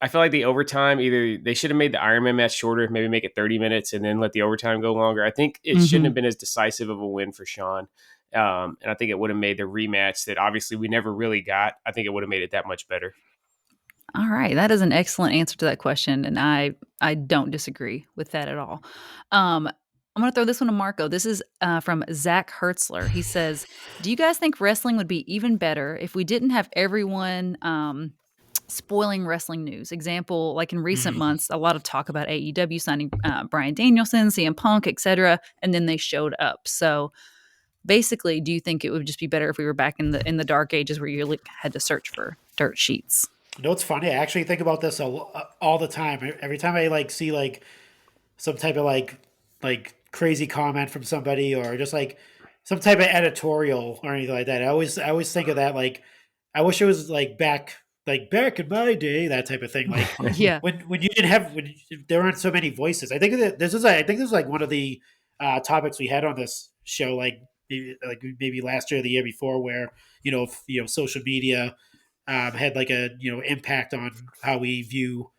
Speaker 2: the overtime, either they should have made the Iron Man match shorter, maybe make it 30 minutes and then let the overtime go longer. I think it shouldn't have been as decisive of a win for Shawn. And I think it would have made the rematch that obviously we never really got. I think it would have made it that much better.
Speaker 1: All right. That is an excellent answer to that question. And I don't disagree with that at all. I'm going to throw this one to Marco. This is from Zach Hertzler. He says, do you guys think wrestling would be even better if we didn't have everyone spoiling wrestling news? Example, in recent months, a lot of talk about AEW signing Bryan Danielson, CM Punk, etc., and then they showed up. So basically, do you think it would just be better if we were back in the dark ages where you had to search for dirt sheets?
Speaker 3: It's funny. I actually think about this all the time. Every time I see some type of crazy comment from somebody, or just some type of editorial or anything like that. I always think of that like I wish it was like back in my day, that type of thing. Like
Speaker 1: Yeah.
Speaker 3: when you didn't have there weren't so many voices. I think this is like one of the topics we had on this show, like maybe last year or the year before, where social media had like a impact on how we view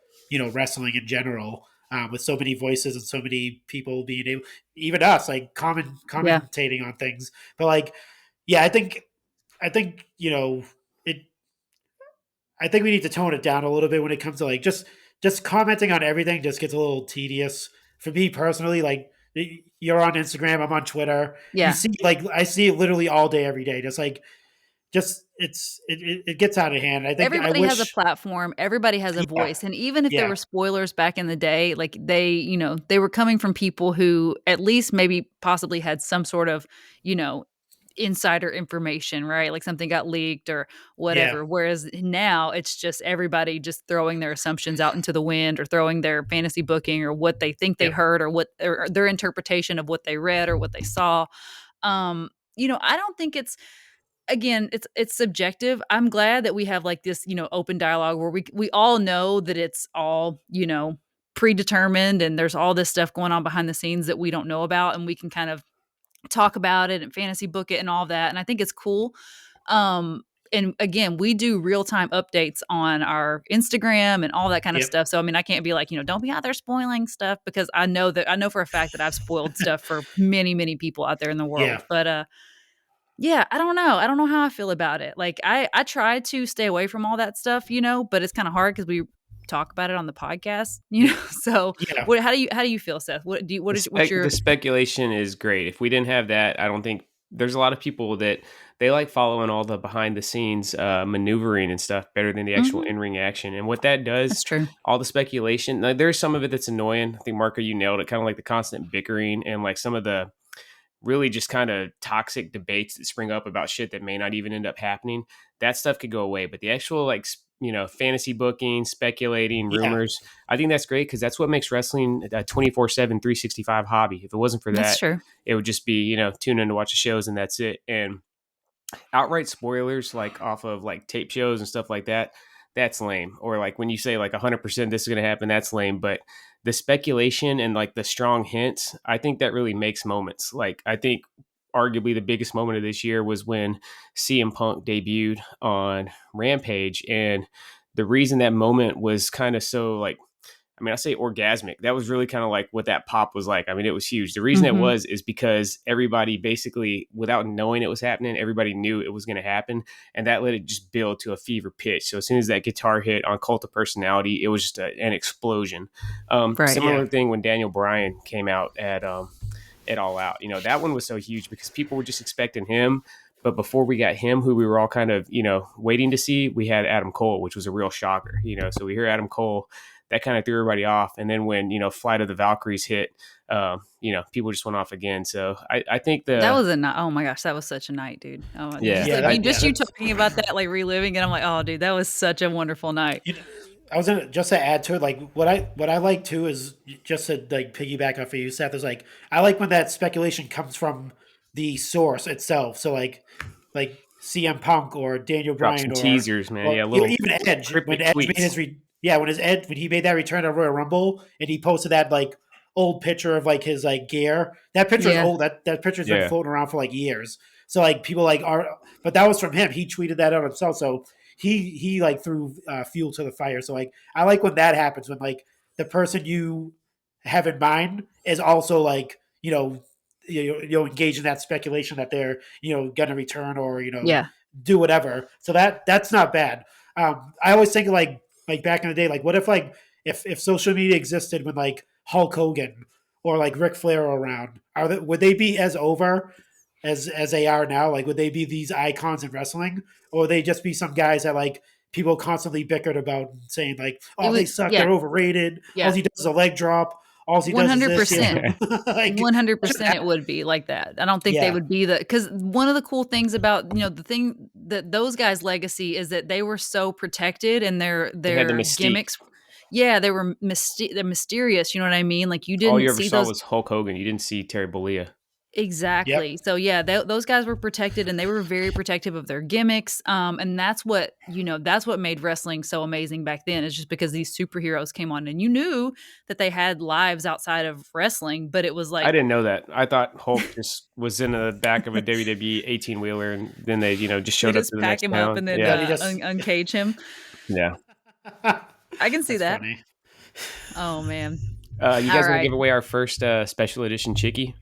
Speaker 3: wrestling in general, with so many voices and so many people being able, even us, like
Speaker 1: Yeah.
Speaker 3: commentating on things. But like, yeah, I think it. I think we need to tone it down a little bit when it comes to like just commenting on everything. Just gets a little tedious for me personally. Like you're on Instagram, I'm on Twitter. You
Speaker 1: Yeah.
Speaker 3: see, like I see it literally all day, every day. It gets out of hand. I
Speaker 1: Everybody has a
Speaker 3: wish.
Speaker 1: platform, everybody has a
Speaker 3: Yeah,
Speaker 1: voice, and even if there
Speaker 3: yeah,
Speaker 1: were spoilers back in the day, like, they were coming from people who at least maybe possibly had some sort of, you know, insider information, right? Like, something got leaked or
Speaker 3: yeah,
Speaker 1: whatever, whereas now it's just everybody just throwing their assumptions out into the wind or throwing their fantasy booking or what they think they
Speaker 3: yep,
Speaker 1: heard or their interpretation of what they read or what they saw. I don't think it's again, it's subjective. I'm glad that we have like this, open dialogue where we all know that it's all, predetermined and there's all this stuff going on behind the scenes that we don't know about and we can kind of talk about it and fantasy book it and all that. And I think it's cool. And again, we do real-time updates on our Instagram and all that kind of
Speaker 3: yep,
Speaker 1: stuff. So I mean, I can't be like, don't be out there spoiling stuff because I know for a fact that I've spoiled stuff for many, many people out there in the
Speaker 3: yeah,
Speaker 1: world. But yeah, I don't know. I don't know how I feel about it. Like I try to stay away from all that stuff, but it's kind of hard because we talk about it on the podcast, So
Speaker 3: yeah,
Speaker 1: how do you feel, Seth? What's your
Speaker 2: The speculation is great. If we didn't have that, I don't think there's a lot of people that they like following all the behind the scenes maneuvering and stuff better than the actual
Speaker 1: Mhm,
Speaker 2: in ring action. And what that does,
Speaker 1: that's true.
Speaker 2: all the speculation, like, there's some of it that's annoying. I think Marco, you nailed it. Kind of like the constant bickering and like some of the really just kind of toxic debates that spring up about shit that may not even end up happening. That stuff could go away, but the actual like fantasy booking, speculating,
Speaker 3: yeah,
Speaker 2: rumors, I think that's great because that's what makes wrestling a 24/7 365 hobby. If it wasn't for
Speaker 1: That's
Speaker 2: that,
Speaker 1: true.
Speaker 2: it would just be tune in to watch the shows and that's it. And outright spoilers like off of like tape shows and stuff like that, that's lame. Or like when you say like 100% this is going to happen, that's lame. But the speculation and like the strong hints, I think that really makes moments. Like I think arguably the biggest moment of this year was when CM Punk debuted on Rampage. And the reason that moment was kind of so like, I mean, I say orgasmic. That was really kind of like what that pop was like. I mean, it was huge. The reason it
Speaker 1: Mhm.
Speaker 2: was is because everybody basically, without knowing it was happening, everybody knew it was going to happen. And that let it just build to a fever pitch. So as soon as that guitar hit on Cult of Personality, it was just an explosion.
Speaker 1: Right.
Speaker 3: yeah,
Speaker 2: Similar thing when Daniel Bryan came out at All Out. That one was so huge because people were just expecting him. But before we got him, who we were all kind of, waiting to see, we had Adam Cole, which was a real shocker. So we hear Adam Cole, that kind of threw everybody off. And then when, Flight of the Valkyries hit, people just went off again. So I think
Speaker 1: That was a night. Oh my gosh, that was such a night, dude. Oh,
Speaker 2: yeah,
Speaker 3: yeah.
Speaker 1: just you
Speaker 3: That's
Speaker 1: talking about that, like reliving it. I'm like, oh, dude, that was such a wonderful night.
Speaker 3: you know, I was gonna just to add to it, like what I like too is just to like piggyback off of you, Seth. Is like I like when that speculation comes from the source itself. So like CM Punk or Daniel
Speaker 2: drop
Speaker 3: Bryan
Speaker 2: some teasers, man.
Speaker 3: or
Speaker 2: Yeah, little
Speaker 3: even Edge when
Speaker 2: cryptic
Speaker 3: Edge made
Speaker 2: tweets.
Speaker 3: when he made that return at Royal Rumble and he posted that like old picture of like his like gear. That picture is
Speaker 1: Yeah.
Speaker 3: old. That picture's been
Speaker 2: Yeah.
Speaker 3: floating around for like years. So like people like are, but that was from him. He tweeted that out himself. So he like threw fuel to the fire. So like I like when that happens when like the person you have in mind is also like engage in that speculation that they're gonna return or
Speaker 1: Yeah.
Speaker 3: do whatever. So that's not bad. I always think like back in the day, like what if like if social media existed when like Hulk Hogan or like Ric Flair are around, would they be as over as they are now? Like would they be these icons in wrestling, or would they just be some guys that like people constantly bickered about saying like,
Speaker 1: It
Speaker 3: oh,
Speaker 1: was
Speaker 3: they suck,
Speaker 1: yeah,
Speaker 3: they're overrated. All
Speaker 1: yeah.
Speaker 3: he does is a leg drop. All he does is this. He has
Speaker 1: 100%.
Speaker 3: no like.
Speaker 1: 100% it would be like that. I don't think they
Speaker 3: Yeah,
Speaker 1: would be because one of the cool things about, the thing that those guys' legacy is that they were so protected and
Speaker 2: They had the
Speaker 1: their
Speaker 2: mystique.
Speaker 1: gimmicks. Yeah, they're mysterious. You know what I mean? Like you
Speaker 2: All
Speaker 1: didn't
Speaker 2: you ever
Speaker 1: see
Speaker 2: saw
Speaker 1: those.
Speaker 2: was Hulk Hogan. You didn't see Terry Bollea.
Speaker 3: Yep.
Speaker 1: Exactly. So yeah, those guys were protected, and they were very protective of their gimmicks. And that's what that's what made wrestling so amazing back then. Is just because these superheroes came on, and you knew that they had lives outside of wrestling, but it was
Speaker 2: I
Speaker 1: like
Speaker 2: didn't know that. I thought Hulk just was in the back of a WWE 18-wheeler, and then they, just
Speaker 1: they
Speaker 2: showed up
Speaker 1: just
Speaker 2: to the
Speaker 1: pack
Speaker 2: next
Speaker 1: him up
Speaker 2: town.
Speaker 1: and then
Speaker 2: Yeah,
Speaker 3: Yeah, he just
Speaker 1: uncage him.
Speaker 2: yeah.
Speaker 1: I can see
Speaker 3: that's
Speaker 1: that.
Speaker 3: funny.
Speaker 1: Oh man.
Speaker 2: You
Speaker 1: All
Speaker 2: guys want to
Speaker 1: right.
Speaker 2: give away our first special edition Chicky?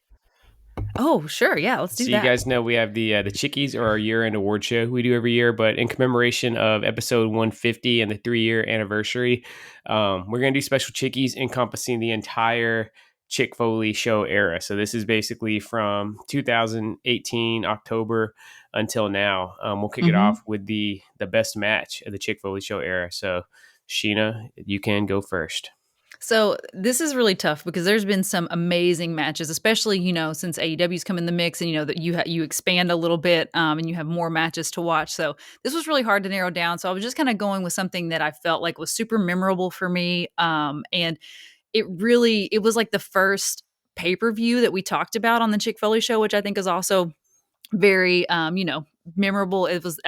Speaker 1: Oh sure, yeah. Let's do
Speaker 2: So you
Speaker 1: that.
Speaker 2: guys know we have the Chickies, or our year-end award show we do every year, but in commemoration of episode 150 and the 3-year anniversary, we're going to do special Chickies encompassing the entire Chick Foley Show era. So this is basically from 2018 October until now. We'll kick it
Speaker 1: Mm-hmm.
Speaker 2: off with the best match of the Chick Foley Show era. So Sheena, you can go first.
Speaker 1: So this is really tough because there's been some amazing matches, especially since AEW's come in the mix, and that you expand a little bit, and you have more matches to watch. So this was really hard to narrow down. So I was just kind of going with something that I felt like was super memorable for me, and it was like the first pay per view that we talked about on the Chick Foley Show, which I think is also very memorable. It was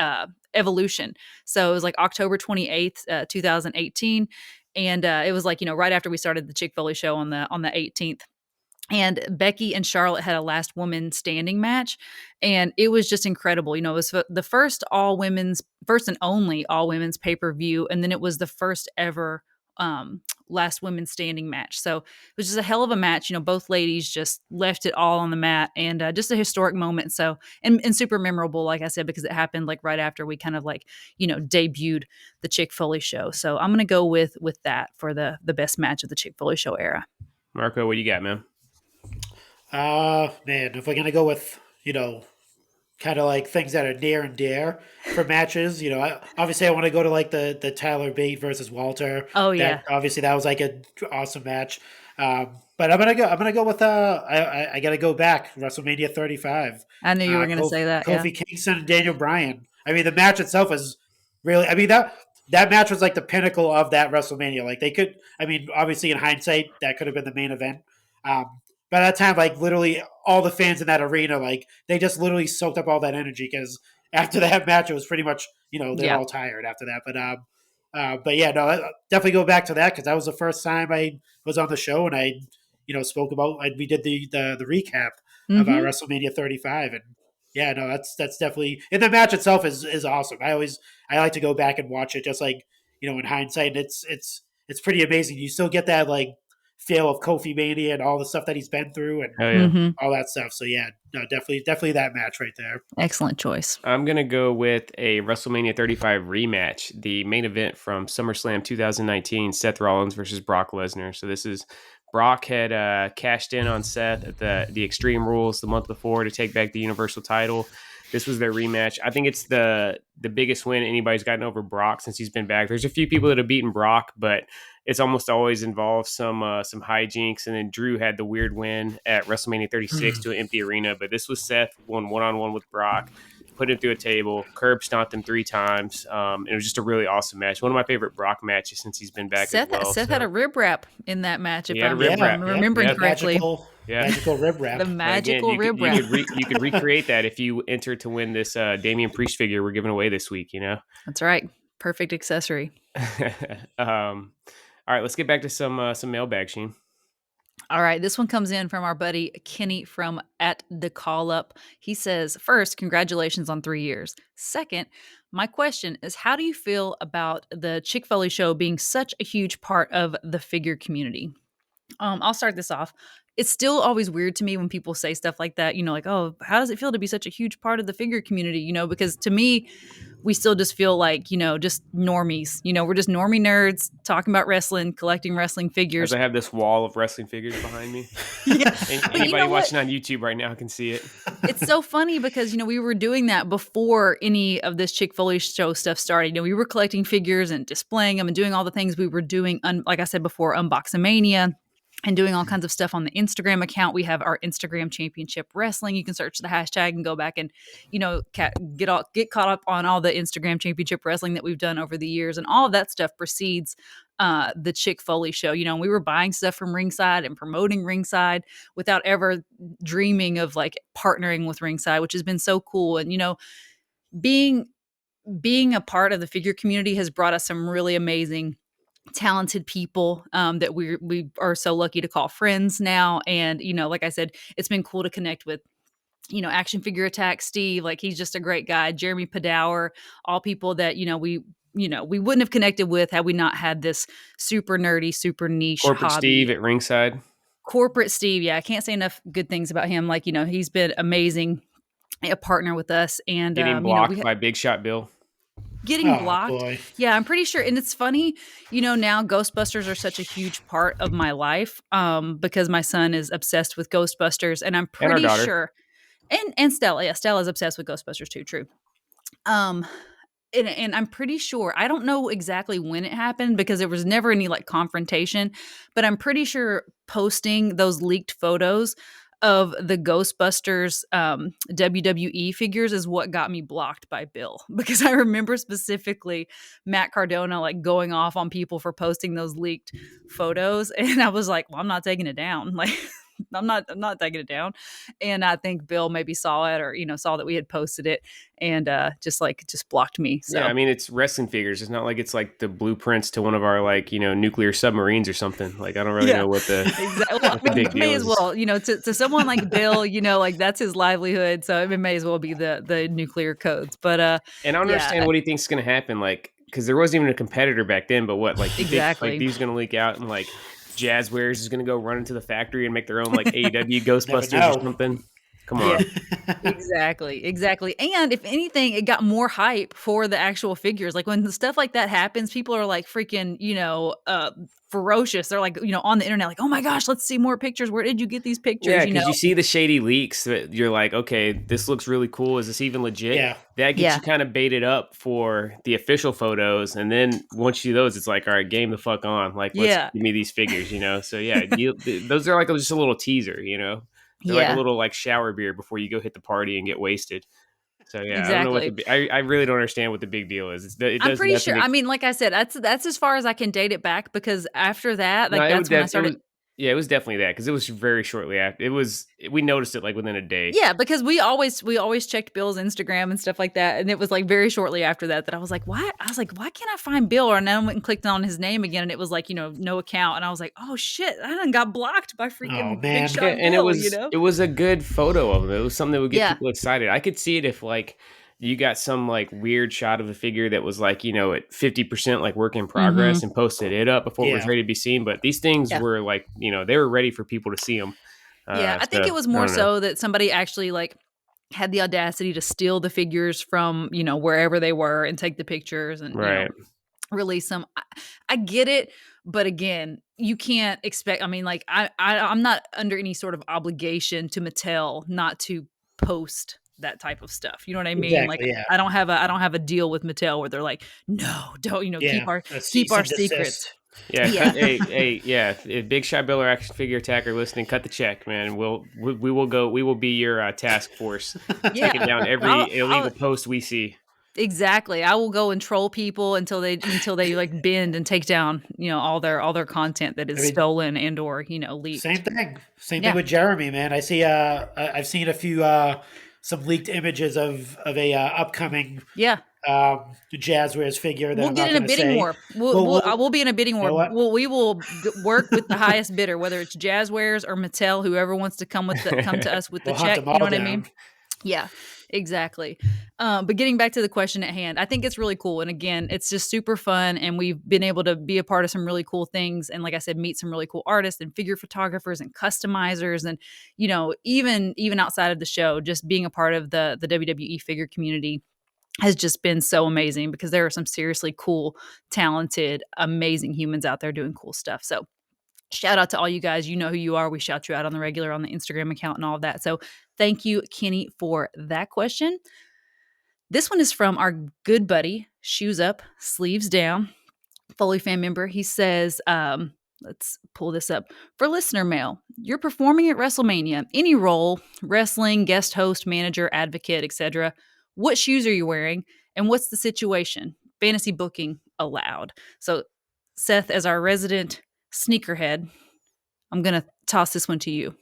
Speaker 1: Evolution. So it was like October 28th, 2018, and it was like right after we started the Chick Foley Show on the 18th. And Becky and Charlotte had a last woman standing match, and it was just incredible. It was the first and only all women's pay per view, and then it was the first ever last women standing match. So it was just a hell of a match. Both ladies just left it all on the mat, and just a historic moment. So and super memorable, like I said, because it happened like right after we kind of like debuted the Chick Foley Show. So I'm gonna go with that for the best match of the Chick Foley Show era.
Speaker 2: Marco, what do you got, man?
Speaker 3: Man, if we're gonna go with kind of like things that are near and dear for matches, obviously I want to go to like the Tyler Bate versus Walter.
Speaker 1: Oh yeah,
Speaker 3: That was like an awesome match. But I'm gonna go with I gotta go back WrestleMania 35.
Speaker 1: I knew you were gonna say that. Yeah.
Speaker 3: Kofi Kingston and Daniel Bryan. I mean, the match itself is really. I mean that match was like the pinnacle of that WrestleMania. Like they could. I mean, obviously in hindsight, that could have been the main event. By that time, like literally all the fans in that arena, like they just literally soaked up all that energy because after that match, it was pretty much they're
Speaker 1: Yeah.
Speaker 3: all tired after that. But yeah, no, I definitely go back to that because that was the first time I was on the show and I spoke about we did the recap of
Speaker 1: Mhm.
Speaker 3: WrestleMania 35 and yeah, no, that's definitely and the match itself is awesome. I like to go back and watch it just like in hindsight. And it's pretty amazing. You still get that like feel of Kofi Mania and all the stuff that he's been through and
Speaker 2: Oh yeah.
Speaker 1: Mhm.
Speaker 3: all that stuff. So yeah, no, definitely that match right there.
Speaker 1: Excellent choice.
Speaker 2: I'm going to go with a WrestleMania 35 rematch, the main event from SummerSlam 2019, Seth Rollins versus Brock Lesnar. So this is Brock had cashed in on Seth at the Extreme Rules the month before to take back the Universal title. This was their rematch. I think it's the biggest win anybody's gotten over Brock since he's been back. There's a few people that have beaten Brock, but it's almost always involved some hijinks. And then Drew had the weird win at WrestleMania 36 to an empty arena. But this was Seth won one-on-one with Brock, put him through a table, curb stomped him 3 times. It was just a really awesome match. One of my favorite Brock matches since he's been back as well.
Speaker 1: Seth had a rib wrap in that match, if
Speaker 2: He had a
Speaker 1: I'm
Speaker 2: rib wrap,
Speaker 1: remembering
Speaker 2: yeah.
Speaker 1: correctly.
Speaker 3: Magical rib wrap.
Speaker 1: The
Speaker 2: But
Speaker 1: magical
Speaker 2: again,
Speaker 1: rib wrap.
Speaker 2: you could recreate that if you enter to win this Damian Priest figure we're giving away this week,
Speaker 1: That's right. Perfect accessory.
Speaker 2: All right, let's get back to some mailbag, Sheen.
Speaker 1: All right, this one comes in from our buddy Kenny from at the call up. He says, first, congratulations on 3 years. Second, my question is, how do you feel about the Chick Foley Show being such a huge part of the figure community? I'll start this off. It's still always weird to me when people say stuff like that, like, oh, how does it feel to be such a huge part of the figure community? Because to me, we still just feel like, just normies. We're just normie nerds talking about wrestling, collecting wrestling figures.
Speaker 2: As I have this wall of wrestling figures behind me.
Speaker 1: Yeah.
Speaker 2: Anybody watching on YouTube right now can see it.
Speaker 1: It's so funny because, we were doing that before any of this Chick Foley Show stuff started. We were collecting figures and displaying them and doing all the things we were doing, like I said before, Unboxamania. And doing all kinds of stuff on the Instagram account. We have our Instagram Championship Wrestling. You can search the hashtag and go back and, get caught up on all the Instagram Championship Wrestling that we've done over the years. And all of that stuff precedes the Chick Foley Show. We were buying stuff from Ringside and promoting Ringside without ever dreaming of like partnering with Ringside, which has been so cool. And being being a part of the figure community has brought us some really amazing talented people that we are so lucky to call friends now. And like I said, it's been cool to connect with Action Figure Attack Steve. Like, he's just a great guy. Jeremy Padower, all people that we wouldn't have connected with had we not had this super nerdy, super niche
Speaker 2: Corporate
Speaker 1: hobby.
Speaker 2: Steve at Ringside.
Speaker 1: Corporate Steve, yeah, I can't say enough good things about him. Like, he's been amazing, a partner with us. And
Speaker 2: getting blocked by Big Shot Bill.
Speaker 1: Getting blocked.
Speaker 3: Boy.
Speaker 1: Yeah, I'm pretty sure. And it's funny, now Ghostbusters are such a huge part of my life because my son is obsessed with Ghostbusters. And I'm pretty sure. And Stella. Yeah, Stella's obsessed with Ghostbusters too. True. And I'm pretty sure, I don't know exactly when it happened because there was never any like confrontation, but I'm pretty sure posting those leaked photos of the Ghostbusters WWE figures is what got me blocked by Bill, because I remember specifically Matt Cardona like going off on people for posting those leaked photos, and I was like, well, I'm not taking it down. Like, I'm not taking it down. And I think Bill maybe saw it, or saw that we had posted it, and just blocked me. So
Speaker 2: yeah, I mean, it's wrestling figures. It's not like it's like the blueprints to one of our like nuclear submarines or something. Like, I don't really know what the
Speaker 1: exactly.
Speaker 2: What the big deal
Speaker 1: may as
Speaker 2: is.
Speaker 1: well to someone like Bill, like that's his livelihood, so it may as well be the nuclear codes. But
Speaker 2: and I don't understand what he thinks is going to happen, like, because there wasn't even a competitor back then. But what, like,
Speaker 1: exactly,
Speaker 2: like these are going to leak out, and like Jazzwares is going to go run into the factory and make their own like AEW Ghostbusters or something. Come on.
Speaker 1: Yeah, exactly. And if anything, it got more hype for the actual figures. Like, when stuff like that happens, people are like freaking, ferocious. They're like, on the internet, like, oh my gosh, let's see more pictures. Where did you get these pictures?
Speaker 2: Yeah, because you see the shady leaks that you're like, okay, this looks really cool. Is this even legit?
Speaker 3: Yeah.
Speaker 2: That gets you kind of baited up for the official photos. And then once you see those, it's like, all right, game the fuck on. Like, let's give me these figures, So yeah, those are like just a little teaser, They're like a little like shower beer before you go hit the party and get wasted. So yeah,
Speaker 1: exactly.
Speaker 2: I don't know what I really don't understand what the big deal is.
Speaker 1: I'm pretty sure. I mean, like I said, that's as far as I can date it back, because after that, like, that's when I started.
Speaker 2: It was definitely that, because it was very shortly after. We noticed it like within a day.
Speaker 1: Yeah, because we always checked Bill's Instagram and stuff like that, and it was like very shortly after that I was like, why? I was like, why can't I find Bill? And then I went and clicked on his name again, and it was like, no account, and I was like, oh shit, I done got blocked by freaking Big Shot Bill,
Speaker 2: and it was a good photo of him. It was something that would get people excited. I could see it if like you got some like weird shot of the figure that was like, at 50% like work in progress and posted it up before it was ready to be seen. But these things were like, they were ready for people to see them.
Speaker 1: I think it was more so that somebody actually like had the audacity to steal the figures from, wherever they were and take the pictures and release them. I get it. But again, you can't expect, I mean, like I'm not under any sort of obligation to Mattel not to post that type of stuff. You know what I mean?
Speaker 3: Exactly,
Speaker 1: I don't have a deal with Mattel where they're like, no, don't, keep our secrets.
Speaker 2: Yeah. If Big Shot Bill or Action Figure Attack are listening, cut the check, man. We will be your task force. Taking down every illegal post we see.
Speaker 1: Exactly. I will go and troll people until they like bend and take down, all their content that is stolen and or, leaked.
Speaker 3: Same thing with Jeremy, man. I see I've seen a few some leaked images of a upcoming Jazzwares figure. That
Speaker 1: we'll get in a bidding war. We'll be in a bidding war. We will work with the highest bidder, whether it's Jazzwares or Mattel, whoever wants to come to us with the check. You know what I mean? Yeah, exactly. But getting back to the question at hand, I think it's really cool. And again, it's just super fun. And we've been able to be a part of some really cool things. And like I said, meet some really cool artists and figure photographers and customizers. And, even outside of the show, just being a part of the WWE figure community has just been so amazing, because there are some seriously cool, talented, amazing humans out there doing cool stuff. So shout out to all you guys. You know who you are. We shout you out on the regular on the Instagram account and all of that. So thank you, Kenny, for that question. This one is from our good buddy, Shoes Up, Sleeves Down, Foley fan member. He says, let's pull this up. For listener mail, you're performing at WrestleMania. Any role, wrestling, guest host, manager, advocate, etc. What shoes are you wearing? And what's the situation? Fantasy booking allowed. So Seth, as our resident sneakerhead, I'm going to toss this one to you.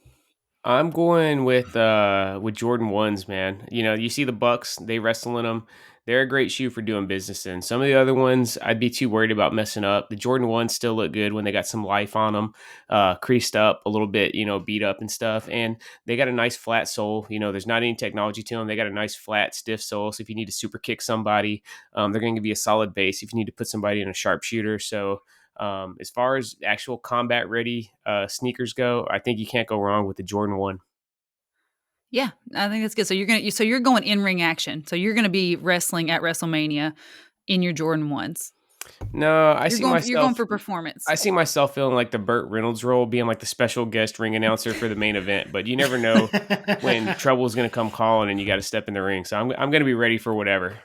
Speaker 2: I'm going with Jordan 1s, man. You know, you see the Bucks, they wrestle in them. They're a great shoe for doing business in. Some of the other ones, I'd be too worried about messing up. The Jordan 1s still look good when they got some life on them, creased up a little bit, you know, beat up and stuff. And they got a nice flat sole. You know, there's not any technology to them. They got a nice flat, stiff sole. So if you need to super kick somebody, they're going to give you a solid base if you need to put somebody in a sharpshooter. So as far as actual combat ready sneakers go, I think you can't go wrong with the Jordan 1.
Speaker 1: Yeah, I think that's good. So you're going in ring action. So you're gonna be wrestling at WrestleMania in your Jordan 1s.
Speaker 2: No,
Speaker 1: You're going for performance.
Speaker 2: I see myself feeling like the Burt Reynolds role, being like the special guest ring announcer for the main event. But you never know when trouble is going to come calling and you got to step in the ring. So I'm going to be ready for whatever.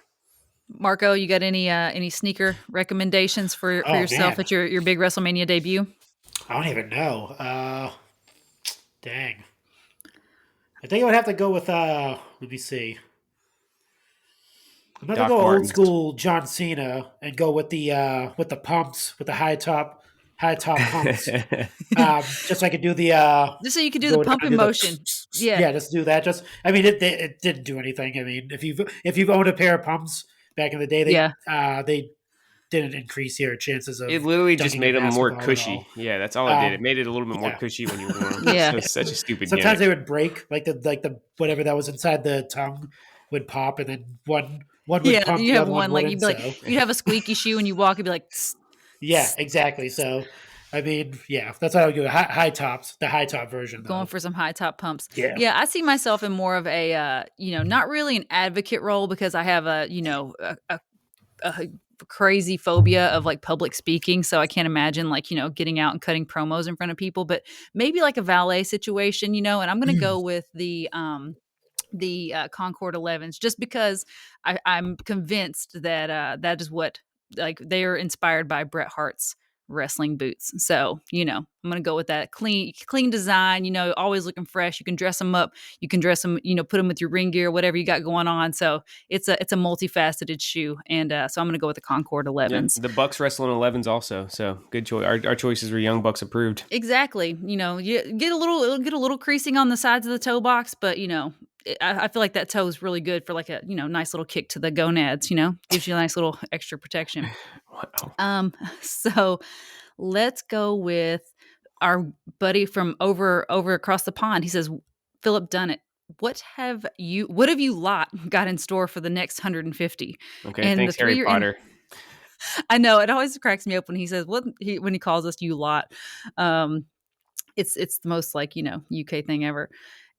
Speaker 1: Marco, you got any sneaker recommendations for yourself at your big WrestleMania debut?
Speaker 3: I don't even know. Dang. I think I would have to go with let me see. I'm going to go old school John Cena and go with the pumps, with the high top pumps. Just so I could do the
Speaker 1: just so you could do the pumping motion.
Speaker 3: Yeah, just do that. I mean, it didn't do anything. I mean, if you've owned a pair of pumps back in the day, they didn't increase your chances of.
Speaker 2: It literally just made them more cushy. Yeah, that's all it did. It made it a little bit more cushy when you wore them.
Speaker 1: Yeah,
Speaker 2: so it's such a stupid.
Speaker 3: Sometimes
Speaker 2: gimmick.
Speaker 3: they would break, like the whatever that was inside the tongue would pop, and then one would pump.
Speaker 1: You have one like you'd be like you'd have a squeaky shoe and you walk and be like. Tss,
Speaker 3: yeah, exactly. So. I mean, yeah, that's what I would do. High tops, the high top version. Though.
Speaker 1: Going for some high top pumps.
Speaker 3: Yeah.
Speaker 1: I see myself in more of a, not really an advocate role because I have a crazy phobia of like public speaking. So I can't imagine like, getting out and cutting promos in front of people, but maybe like a valet situation, and I'm going to go with the Concord 11s just because I'm convinced that that is what like they are inspired by Bret Hart's wrestling boots. So, I'm going to go with that clean design, always looking fresh. You can dress them up. You can dress them, put them with your ring gear, whatever you got going on. So it's a multifaceted shoe. And so I'm going to go with the Concord 11s.
Speaker 2: Yeah, the Bucks wrestling 11s also. So good choice. Our choices were Young Bucks approved.
Speaker 1: Exactly. You get a little creasing on the sides of the toe box, but I feel like that toe is really good for like a nice little kick to the gonads. Gives you a nice little extra protection.
Speaker 2: Wow.
Speaker 1: So let's go with our buddy from over across the pond. He says, Philip Dunnett, what have you lot got in store for the next 150?
Speaker 2: Okay,
Speaker 1: and
Speaker 2: thanks, Harry Potter.
Speaker 1: I know it always cracks me up when he says when he calls us you lot. It's the most like UK thing ever.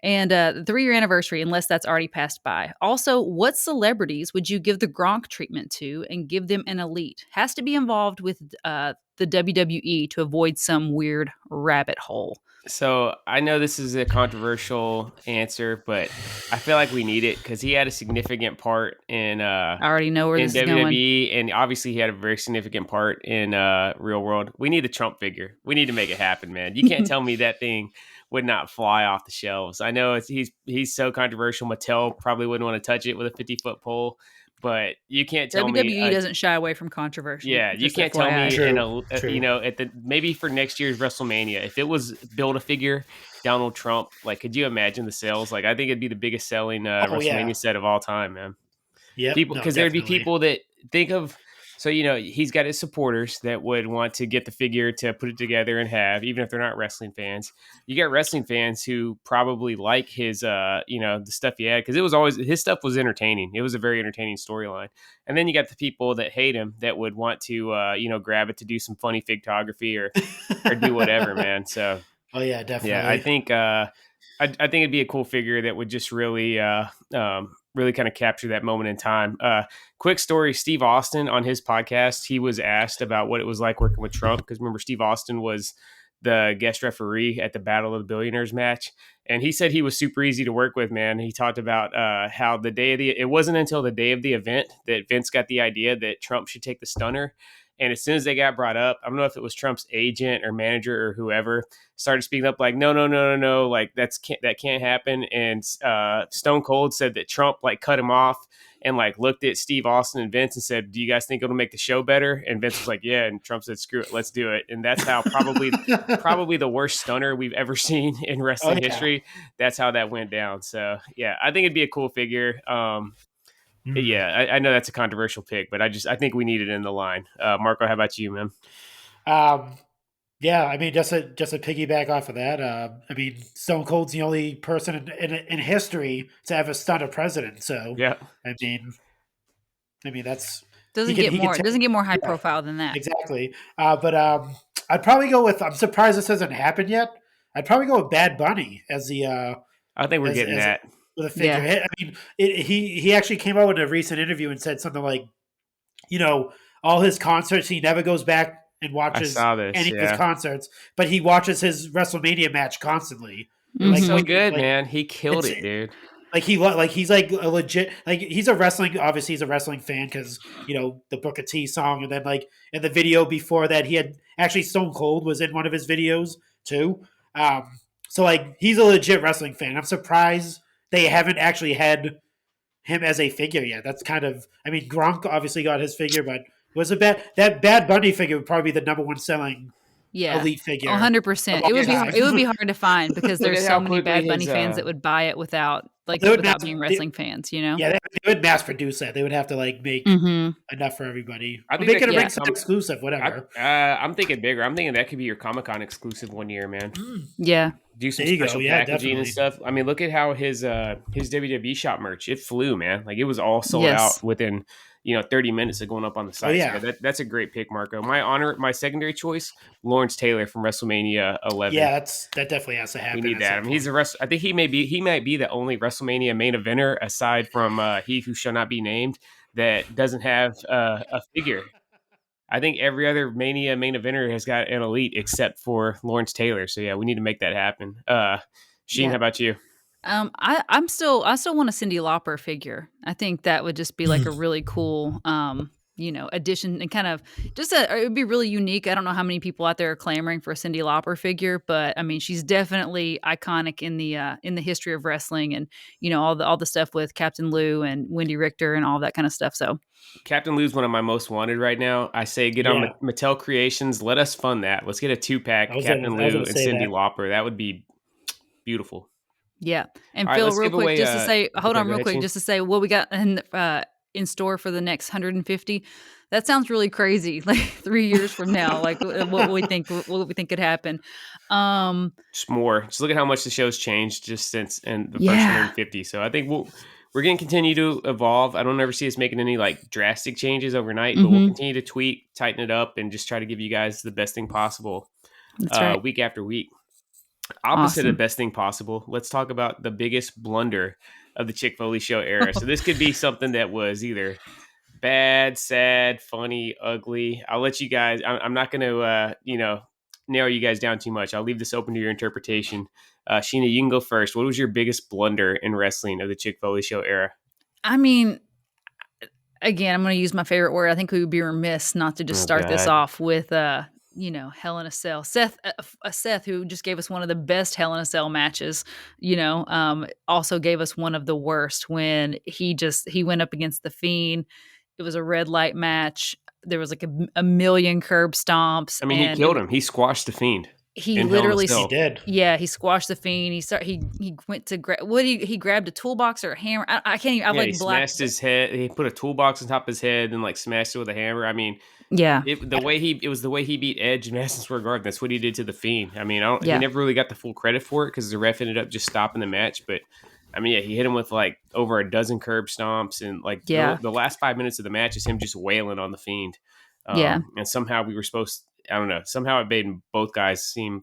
Speaker 1: And the 3-year anniversary, unless that's already passed by. Also, what celebrities would you give the Gronk treatment to and give them an elite? Has to be involved with the WWE to avoid some weird rabbit hole.
Speaker 2: So I know this is a controversial answer, but I feel like we need it because he had a significant part in. I
Speaker 1: already know where this is
Speaker 2: WWE,
Speaker 1: going.
Speaker 2: and obviously he had a very significant part in real world. We need the Trump figure. We need to make it happen, man. You can't tell me that thing would not fly off the shelves. I know he's so controversial. Mattel probably wouldn't want to touch it with a 50-foot pole. But you can't tell me
Speaker 1: WWE doesn't shy away from controversy.
Speaker 2: Yeah, you can't tell me at the maybe for next year's WrestleMania, if it was build a figure Donald Trump, like could you imagine the sales? Like I think it'd be the biggest selling WrestleMania set of all time, man.
Speaker 3: Yeah,
Speaker 2: because there'd be people that think of. So, he's got his supporters that would want to get the figure to put it together and have, even if they're not wrestling fans. You get wrestling fans who probably like his, the stuff he had, because it was always, his stuff was entertaining. It was a very entertaining storyline. And then you got the people that hate him that would want to, grab it to do some funny photography or do whatever, man. So,
Speaker 3: oh yeah, definitely.
Speaker 2: Yeah, I think, I think it'd be a cool figure that would just really, really kind of capture that moment in time. Quick story, Steve Austin on his podcast, he was asked about what it was like working with Trump. Because remember, Steve Austin was the guest referee at the Battle of the Billionaires match. And he said he was super easy to work with, man. He talked about how it wasn't until the day of the event that Vince got the idea that Trump should take the stunner. And as soon as they got brought up, I don't know if it was Trump's agent or manager or whoever started speaking up like, no, like that can't happen. And Stone Cold said that Trump like cut him off and like looked at Steve Austin and Vince and said, "Do you guys think it'll make the show better?" And Vince was like, "Yeah." And Trump said, "Screw it, let's do it." And that's how probably the worst stunner we've ever seen in wrestling history. That's how that went down. So yeah, I think it'd be a cool figure. Yeah, I know that's a controversial pick, but I think we need it in the line. Marco, how about you, man?
Speaker 3: Yeah, I mean, just to piggyback off of that, I mean, Stone Cold's the only person in history to have a stunner president. So
Speaker 2: yeah,
Speaker 3: I mean that's
Speaker 1: doesn't get more high profile than that.
Speaker 3: Exactly. But I'd probably go with. I'm surprised this hasn't happened yet. I'd probably go with Bad Bunny as the.
Speaker 2: I think we're getting that.
Speaker 3: With a figure. Yeah. I mean, he actually came out in a recent interview and said something like, all his concerts, he never goes back and watches any of his concerts, but he watches his WrestleMania match constantly.
Speaker 1: Mm-hmm.
Speaker 2: Like, so good, man. He killed it, dude.
Speaker 3: He's like a legit, like he's obviously he's a wrestling fan because, the Booker T song. And then like in the video before that, he had actually Stone Cold was in one of his videos too. So like he's a legit wrestling fan. I'm surprised they haven't actually had him as a figure yet. That's kind of, I mean, Gronk obviously got his figure, but that Bad Bunny figure would probably be the number one selling elite figure.
Speaker 1: 100%. It would be hard to find because there's so many Bad Bunny fans that would buy it without being wrestling fans, Yeah,
Speaker 3: they would mass produce it. They would have to like make enough for everybody. I think make it a ringside exclusive, whatever.
Speaker 2: I'm thinking bigger. I'm thinking that could be your Comic-Con exclusive one year, man.
Speaker 1: Yeah.
Speaker 2: Do some special packaging and stuff. I mean, look at how his WWE shop merch, it flew, man. Like it was all sold out within 30 minutes of going up on the site. Oh, yeah. So that's a great pick, Marco. My secondary choice, Lawrence Taylor from WrestleMania 11.
Speaker 3: Yeah, that definitely has to happen.
Speaker 2: We need that. I mean, I think he might be the only WrestleMania main eventer aside from He Who Shall Not Be Named that doesn't have a figure. I think every other Mania main eventer has got an elite except for Lawrence Taylor. So yeah, we need to make that happen. Sheen, how about you?
Speaker 1: I still want a Cyndi Lauper figure. I think that would just be like a really cool, addition and kind of it would be really unique. I don't know how many people out there are clamoring for a Cyndi Lauper figure, but I mean, she's definitely iconic in the history of wrestling and, all the stuff with Captain Lou and Wendy Richter and all that kind of stuff. So
Speaker 2: Captain Lou's one of my most wanted right now. I say get on Mattel Creations. Let us fund that. Let's get a 2-pack Captain Lou and Cyndi Lauper. That would be beautiful.
Speaker 1: Yeah. And Phil, real quick, just to say, just to say what we got in store for the next 150. That sounds really crazy. Like 3 years from now, like what we think could happen.
Speaker 2: Just more. Just look at how much the show's changed just since and the first 150. So I think we're going to continue to evolve. I don't ever see us making any like drastic changes overnight, but we'll continue to tweak, tighten it up, and just try to give you guys the best thing possible week after week. Opposite of the best thing possible, let's talk about the biggest blunder of the Chick Foley Show era. So this could be something that was either bad, sad, funny, ugly. I'll let you guys, I'm not going to, narrow you guys down too much. I'll leave this open to your interpretation. Sheena, you can go first. What was your biggest blunder in wrestling of the Chick Foley Show era?
Speaker 1: I mean, again, I'm going to use my favorite word. I think we would be remiss not to just start this off with, Hell in a Cell. Seth, who just gave us one of the best Hell in a Cell matches, also gave us one of the worst when he went up against The Fiend. It was a red light match. There was like a million curb stomps.
Speaker 2: I mean, he killed him. He squashed The Fiend.
Speaker 1: He literally
Speaker 3: did.
Speaker 1: Yeah, he squashed The Fiend. He went to he grabbed a toolbox or a hammer. I can't even.
Speaker 2: He smashed his head. He put a toolbox on top of his head and like smashed it with a hammer. I mean, it was the way he beat Edge in Madison Square Garden. That's what he did to The Fiend. I mean, he never really got the full credit for it because the ref ended up just stopping the match. But I mean, he hit him with like over a dozen curb stomps and like the last 5 minutes of the match is him just wailing on The Fiend. And somehow we were supposed. I don't know. Somehow it made both guys seem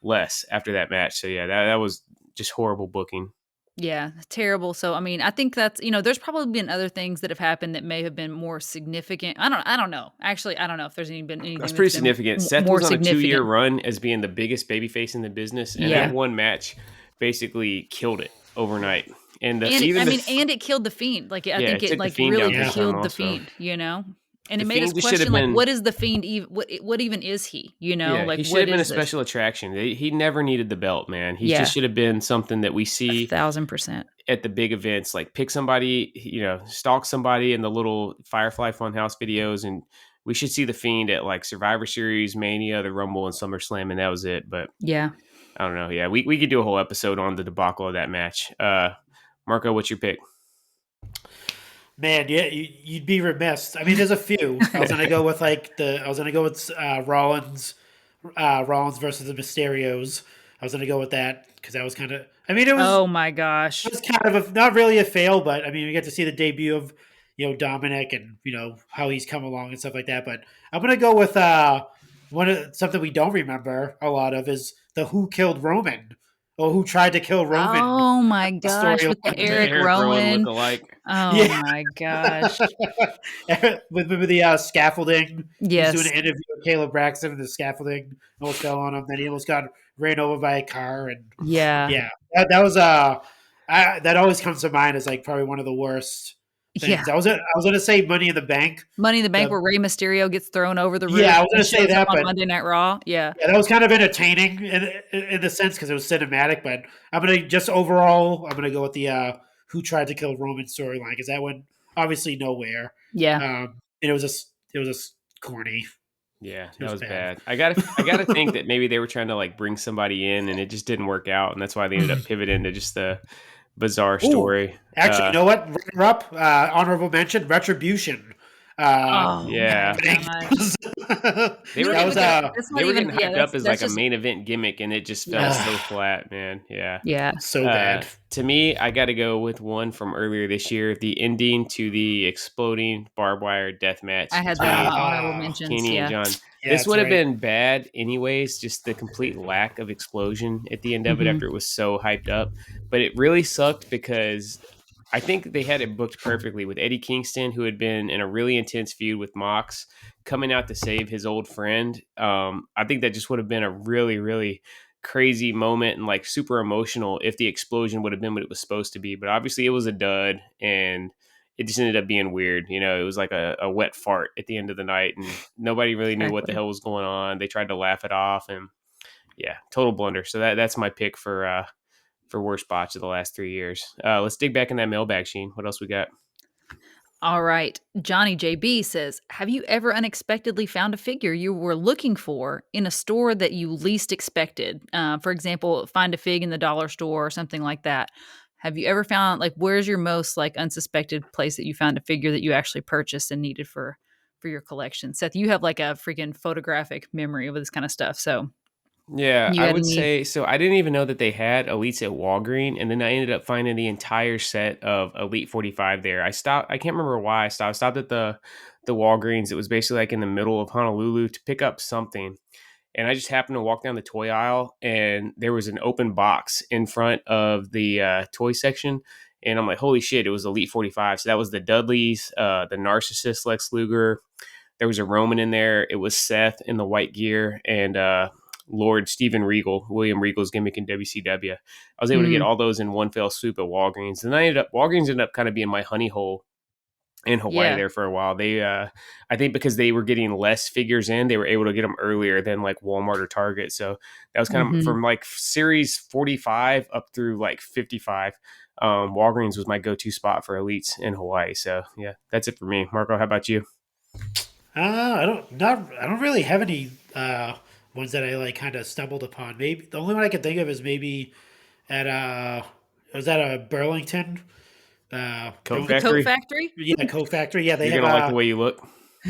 Speaker 2: less after that match. So yeah, that was just horrible booking.
Speaker 1: Yeah, terrible. So I mean, I think that's there's probably been other things that have happened that may have been more significant. I don't know. Actually, I don't know if there's been anything
Speaker 2: that's pretty significant. Seth was on a 2-year run as being the biggest babyface in the business, and that one match basically killed it overnight. And it killed The Fiend. Like I think it like really killed The Fiend.
Speaker 1: And
Speaker 2: The
Speaker 1: it made us
Speaker 2: Fiend just should have
Speaker 1: question, like,
Speaker 2: been.
Speaker 1: what is the Fiend even? What even is he? You know,
Speaker 2: Yeah,
Speaker 1: like
Speaker 2: he should
Speaker 1: what
Speaker 2: have been a
Speaker 1: is this?
Speaker 2: special attraction. He never needed the belt, man. He
Speaker 1: Yeah,
Speaker 2: just should have been something that we see
Speaker 1: 1,000%.
Speaker 2: at the big events, like pick somebody, stalk somebody in the little Firefly Funhouse videos, and we should see the Fiend at like Survivor Series, Mania, the Rumble, and SummerSlam, and that was it. But
Speaker 1: Yeah.
Speaker 2: I don't know. Yeah, we could do a whole episode on the debacle of that match. Marco, what's your pick?
Speaker 3: Man, yeah, you'd be remiss. I mean, there's a few. I was gonna go with Rollins versus the Mysterios. I was gonna go with that because that was kind of. I mean,
Speaker 1: Oh my gosh.
Speaker 3: it was kind of not really a fail, but I mean, we get to see the debut of Dominic and how he's come along and stuff like that. But I'm gonna go with something we don't remember a lot of is the Who Killed Roman or Who Tried to Kill Roman
Speaker 1: Oh my gosh, with the
Speaker 3: storyline.
Speaker 2: The
Speaker 1: Eric
Speaker 2: Eric Rowan
Speaker 1: Rowan.
Speaker 2: lookalike.
Speaker 1: Oh
Speaker 3: Yeah.
Speaker 1: my gosh.
Speaker 3: with the scaffolding. He was doing
Speaker 1: Yes.
Speaker 3: an interview with Caleb Braxton, and the scaffolding almost fell on him. Then he almost got ran over by a car, and
Speaker 1: Yeah.
Speaker 3: yeah, that was that always comes to mind as like probably one of the worst
Speaker 1: Yeah.
Speaker 3: things. I was gonna say Money in the Bank.
Speaker 1: Money in the Bank
Speaker 3: The-
Speaker 1: where Rey Mysterio gets thrown over the roof
Speaker 3: Yeah, I was
Speaker 1: and
Speaker 3: gonna say
Speaker 1: shows
Speaker 3: that,
Speaker 1: up on
Speaker 3: but
Speaker 1: Monday Night Raw. Yeah.
Speaker 3: yeah, that was kind of entertaining in the sense because it was cinematic. But I'm gonna go with the Who Tried to Kill Roman storyline because that went obviously nowhere.
Speaker 1: Yeah.
Speaker 3: And it was just corny.
Speaker 2: Yeah,
Speaker 3: It
Speaker 2: that
Speaker 3: was
Speaker 2: was
Speaker 3: bad.
Speaker 2: bad. I gotta think that maybe they were trying to like bring somebody in, and it just didn't work out, and that's why they ended up pivoting to just the bizarre
Speaker 3: Ooh,
Speaker 2: story.
Speaker 3: actually, you know what? Runner up, honorable mention, Retribution.
Speaker 1: Oh
Speaker 2: Yeah.
Speaker 1: my gosh.
Speaker 2: They
Speaker 1: You
Speaker 2: were
Speaker 1: don't
Speaker 3: that was
Speaker 1: even get that's
Speaker 2: they
Speaker 1: not
Speaker 2: were
Speaker 1: even
Speaker 2: getting
Speaker 1: yeah,
Speaker 2: hyped up as
Speaker 1: that's
Speaker 2: like a
Speaker 1: just
Speaker 2: main event gimmick, and it just fell so flat, man. Yeah.
Speaker 1: yeah.
Speaker 3: so bad.
Speaker 2: To me, I got to go with one from earlier this year, the ending to the exploding barbed wire death match
Speaker 1: I had that on
Speaker 2: between
Speaker 1: my honorable mentions.
Speaker 2: Kenny and
Speaker 1: Yeah.
Speaker 2: John.
Speaker 3: Yeah,
Speaker 2: This
Speaker 3: that's
Speaker 2: would have
Speaker 3: right.
Speaker 2: been bad anyways, just the complete lack of explosion at the end of it
Speaker 1: Mhm.
Speaker 2: after it was so hyped up. But it really sucked because I think they had it booked perfectly with Eddie Kingston, who had been in a really intense feud with Mox, coming out to save his old friend. I think that just would have been a really, really crazy moment and like super emotional if the explosion would have been what it was supposed to be. But obviously it was a dud and it just ended up being weird. It was like a wet fart at the end of the night and nobody really knew what the
Speaker 1: Exactly.
Speaker 2: hell was going on. They tried to laugh it off and yeah, total blunder. So that's my pick for worst botch of the last 3 years. Let's dig back in that mailbag, Sheen. What else we got?
Speaker 1: All right. Johnny JB says, have you ever unexpectedly found a figure you were looking for in a store that you least expected? For example, find a fig in the dollar store or something like that. Have you ever found like where's your most like unsuspected place that you found a figure that you actually purchased and needed for your collection? Seth, you have like a freaking photographic memory of this kind of stuff. So
Speaker 2: Yeah,
Speaker 1: you
Speaker 2: I
Speaker 1: had
Speaker 2: would
Speaker 1: any
Speaker 2: say so. I didn't even know that they had Elites at Walgreen, and then I ended up finding the entire set of Elite 45 there. I stopped. I can't remember why I stopped. I stopped at the Walgreens. It was basically like in the middle of Honolulu to pick up something, and I just happened to walk down the toy aisle, and there was an open box in front of the toy section, and I'm like, holy shit! It was Elite 45. So that was the Dudleys, the Narcissist Lex Luger. There was a Roman in there. It was Seth in the white gear, and Lord Steven Regal, William Regal's gimmick in WCW. I was able to get
Speaker 1: Mm,
Speaker 2: all those in one fell swoop at Walgreens. And Walgreens ended up kind of being my honey hole in Hawaii
Speaker 1: yeah.
Speaker 2: there for a while. They, I think because they were getting less figures in, they were able to get them earlier than like Walmart or Target. So that was kind of
Speaker 1: Mhm.
Speaker 2: from like series 45 up through like 55. Walgreens was my go-to spot for elites in Hawaii. So yeah, that's it for me. Marco, how about you?
Speaker 3: I don't really have any ones that I like kind of stumbled upon. Maybe the only one I can think of is maybe at was that a Burlington?
Speaker 2: Coat
Speaker 1: The Coat
Speaker 2: Factory?
Speaker 1: Factory?
Speaker 3: Yeah, Co Factory. Yeah, they
Speaker 2: You're
Speaker 3: have
Speaker 2: going to like the way you look?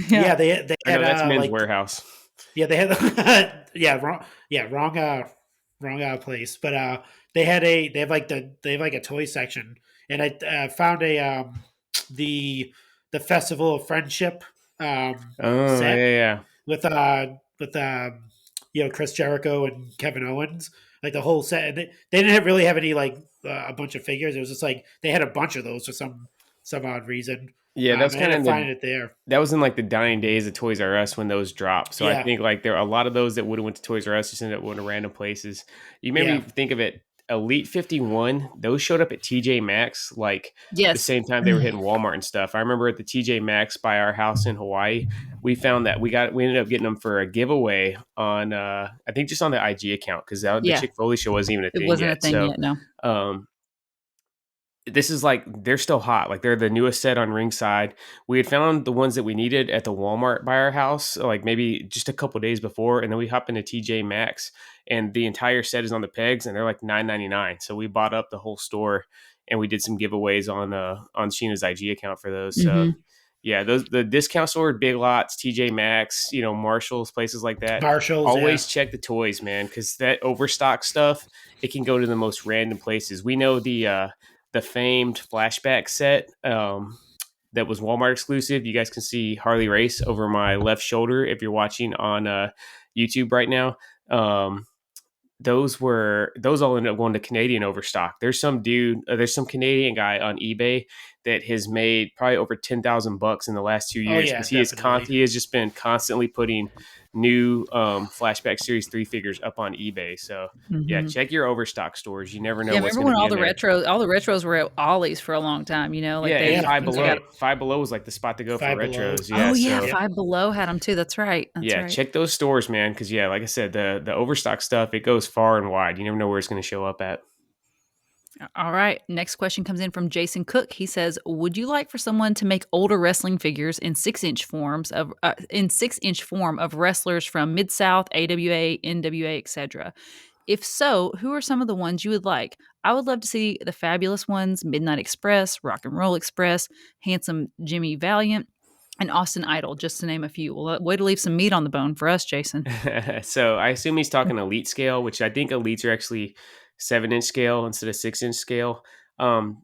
Speaker 1: Yeah.
Speaker 3: they
Speaker 2: I know
Speaker 3: had
Speaker 2: that's Men's
Speaker 3: like
Speaker 2: Warehouse.
Speaker 3: yeah they had wrong place. But they have like a toy section, and I found a the the Festival of Friendship
Speaker 2: Oh, yeah,
Speaker 3: set
Speaker 2: yeah.
Speaker 3: with Chris Jericho and Kevin Owens, like the whole set. And they didn't really have any like a bunch of figures. It was just like they had a bunch of those for some odd reason.
Speaker 2: Yeah, that was
Speaker 3: I
Speaker 2: kind
Speaker 3: ended
Speaker 2: of
Speaker 3: up finding it there.
Speaker 2: that was in like the dying days of Toys R Us when those dropped. So I
Speaker 3: Yeah,
Speaker 2: think like there are a lot of those that would have went to Toys R Us just ended up going to random places. You made me
Speaker 3: yeah,
Speaker 2: think of it. Elite 51, those showed up at TJ Maxx like the
Speaker 1: Yes.
Speaker 2: same time they were hitting Walmart and stuff. I remember at the TJ Maxx by our house in Hawaii, we found that we ended up getting them for a giveaway on I think just on the IG account because the
Speaker 1: Yeah.
Speaker 2: Chick Foley Show wasn't even a
Speaker 1: It
Speaker 2: thing
Speaker 1: wasn't a
Speaker 2: yet.
Speaker 1: thing
Speaker 2: So
Speaker 1: yet, no.
Speaker 2: this is like they're still hot. Like they're the newest set on Ringside. We had found the ones that we needed at the Walmart by our house, like maybe just a couple days before, and then we hop into TJ Maxx, and the entire set is on the pegs, and they're like $9.99. So we bought up the whole store, and we did some giveaways on Sheena's IG account for those. So
Speaker 1: Mhm.
Speaker 2: yeah, the discount store, Big Lots, TJ Maxx, Marshalls, places like that.
Speaker 3: Marshalls,
Speaker 2: Always check the toys, man, because that overstock stuff, it can go to the most random places. We know the famed flashback set that was Walmart exclusive. You guys can see Harley Race over my left shoulder if you're watching on YouTube right now. Those all ended up going to Canadian overstock. There's some Canadian guy on eBay that has made probably over $10,000 in the last 2 years because he has just been constantly putting new flashback series 3 figures up on eBay. So yeah, check your overstock stores. You never know what's
Speaker 1: remember
Speaker 2: going to
Speaker 1: when
Speaker 2: be in there.
Speaker 1: all the retros were at Ollie's for a long time, like
Speaker 2: Yeah,
Speaker 3: Five
Speaker 2: Below. Five Below was like the spot to go
Speaker 3: Five
Speaker 2: for
Speaker 3: Below.
Speaker 2: retros. Yeah,
Speaker 1: Oh yeah,
Speaker 2: so,
Speaker 1: Five Below had them too. That's right.
Speaker 2: check those stores, man. Because like I said, the overstock stuff, it goes far and wide. You never know where it's going to show up at.
Speaker 1: All right. Next question comes in from Jason Cook. He says, "Would you like for someone to make older wrestling figures in 6-inch form of wrestlers from Mid South, AWA, NWA, etc.? If so, who are some of the ones you would like? I would love to see the fabulous ones: Midnight Express, Rock and Roll Express, Handsome Jimmy Valiant, and Austin Idol, just to name a few." Well, way to leave some meat on the bone for us, Jason.
Speaker 2: So I assume he's talking elite scale, which I think elites are actually 7-inch scale instead of 6-inch scale. I'm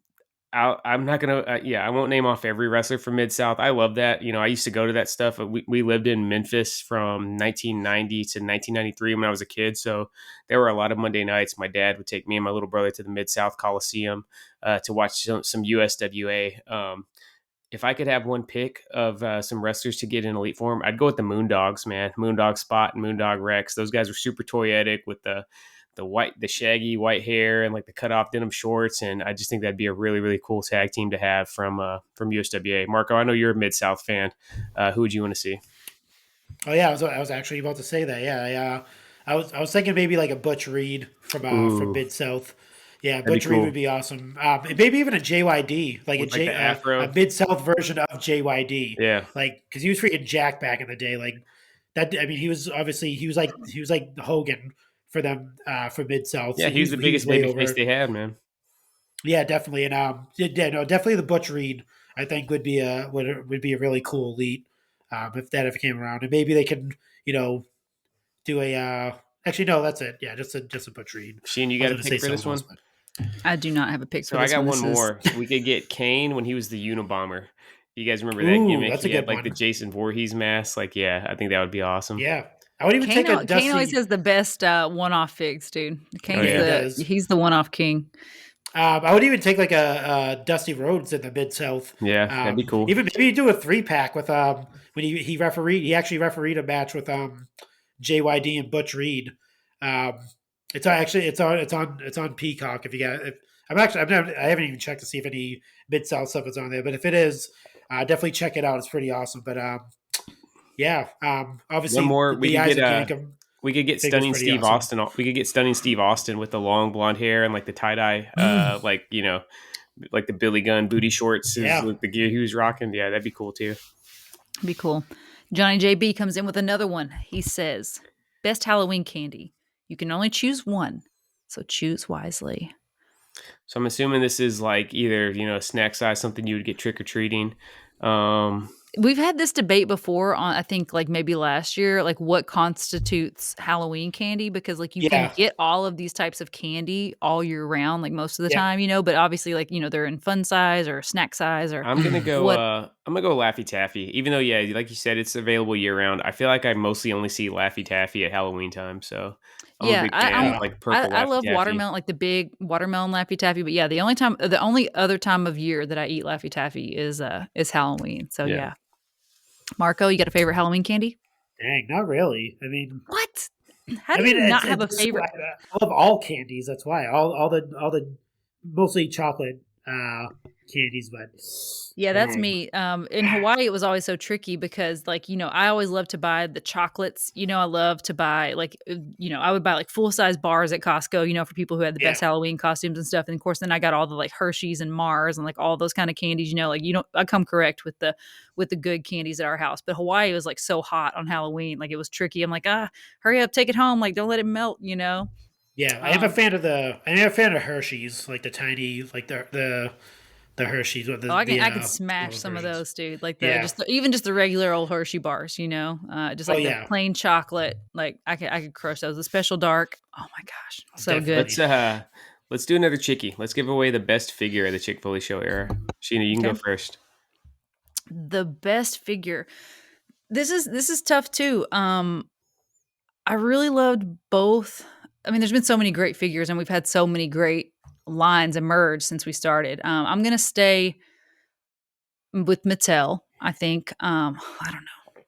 Speaker 2: not gonna. I won't name off every wrestler from Mid South. I love that. I used to go to that stuff. We lived in Memphis from 1990 to 1993 when I was a kid. So there were a lot of Monday nights. My dad would take me and my little brother to the Mid South Coliseum to watch some USWA. If I could have one pick of some wrestlers to get in elite form, I'd go with the Moondogs, man. Moondog Spot and Moondog Rex. Those guys were super toyetic with the shaggy white hair and like the cut off denim shorts, and I just think that'd be a really, really cool tag team to have from USWA. Marco, I know you're a Mid South fan. Who would you want to see?
Speaker 3: Oh yeah, I was actually about to say that. Yeah, I was thinking maybe like a Butch Reed from Mid South. Yeah, Butch Reed would be awesome. Maybe even a JYD, like
Speaker 2: with a
Speaker 3: Mid South version of JYD.
Speaker 2: Yeah,
Speaker 3: like because he was freaking jacked back in the day. Like that. I mean, he was like Hogan for them for Mid South.
Speaker 2: Yeah,
Speaker 3: so
Speaker 2: he was the biggest baby face they had, man.
Speaker 3: Yeah, definitely, and definitely the Butch Reed I think would be a really cool elite if it came around, and maybe they can do a. Actually, no, that's it. Yeah, just a Butch Reed.
Speaker 2: Sheen, you got a pick for this one?
Speaker 1: I do not have a pick for
Speaker 2: so
Speaker 1: this
Speaker 2: one. So I got
Speaker 1: one
Speaker 2: more. We could get Kane when he was the Unabomber. You guys remember that gimmick?
Speaker 3: That's
Speaker 2: he had like
Speaker 3: one.
Speaker 2: the Jason Voorhees mask. Like, yeah, I think that would be awesome.
Speaker 3: Yeah. I would even take a Dusty.
Speaker 1: Kane always has the best one-off figs, dude. He's the one-off king.
Speaker 3: I would even take like a Dusty Rhodes in the Mid South.
Speaker 2: Yeah, that'd be cool.
Speaker 3: Even maybe do a 3-pack with when he actually refereed a match with JYD and Butch Reed. It's on Peacock. I haven't even checked to see if any Mid South stuff is on there, but if it is, definitely check it out. It's pretty awesome. But obviously,
Speaker 2: one more we could get stunning Steve Austin. We could get stunning Steve Austin with the long blonde hair and like the tie dye, like the Billy Gunn booty shorts. Like the gear he was rocking. Yeah, that'd be cool too.
Speaker 1: Be cool. Johnny JB comes in with another one. He says, "Best Halloween candy. You can only choose one, so choose wisely."
Speaker 2: So I'm assuming this is like either a snack size, something you would get trick or treating.
Speaker 1: We've had this debate before on, I think, like maybe last year, like what constitutes Halloween candy, because like you can get all of these types of candy all year round, like most of the time, but obviously like, they're in fun size or snack size or
Speaker 2: I'm going to go, Laffy Taffy, even though, like you said, it's available year round. I feel like I mostly only see Laffy Taffy at Halloween time. So I'm a big fan of like purple
Speaker 1: I love
Speaker 2: Laffy Taffy.
Speaker 1: Watermelon, like the big watermelon Laffy Taffy. But yeah, the only other time of year that I eat Laffy Taffy is Halloween. So yeah. Marco, you got a favorite Halloween candy?
Speaker 3: Dang, not really. I mean,
Speaker 1: what? How
Speaker 3: I
Speaker 1: do
Speaker 3: mean,
Speaker 1: you not have
Speaker 3: it's
Speaker 1: a
Speaker 3: just so,
Speaker 1: favorite?
Speaker 3: I love all candies. That's why all the mostly chocolate candies, but
Speaker 1: Yeah, that's
Speaker 3: man,
Speaker 1: me. In Hawaii, it was always so tricky because, like, I always love to buy the chocolates. I love to buy, like, I would buy like full size bars at Costco, for people who had the
Speaker 3: yeah,
Speaker 1: best Halloween costumes and stuff. And of course, then I got all the like Hershey's and Mars and like all those kind of candies. Like, I come correct with the good candies at our house. But Hawaii was like so hot on Halloween, like it was tricky. I'm like, hurry up, take it home, like don't let it melt.
Speaker 3: yeah.
Speaker 1: Um,
Speaker 3: I am a fan of Hershey's, like the tiny, like the Hershey's or
Speaker 1: Oh, I could
Speaker 3: the
Speaker 1: smash
Speaker 3: smaller
Speaker 1: some of
Speaker 3: versions.
Speaker 1: those, dude. Like
Speaker 3: Yeah.
Speaker 1: even just the regular old Hershey bars, just
Speaker 3: Oh
Speaker 1: like the
Speaker 3: yeah.
Speaker 1: plain chocolate. Like I could crush those. The special dark. Oh my gosh,
Speaker 3: Oh,
Speaker 1: so good.
Speaker 2: Let's
Speaker 3: definitely.
Speaker 2: let's do another Chicky. Let's give away the best figure of the Chick Foley Show era. Sheena, you can go
Speaker 1: Okay,
Speaker 2: first.
Speaker 1: the best figure. This is tough too. I really loved both. I mean, there's been so many great figures, and we've had so many great lines emerge since we started. I'm gonna stay with Mattel. I think. I don't know.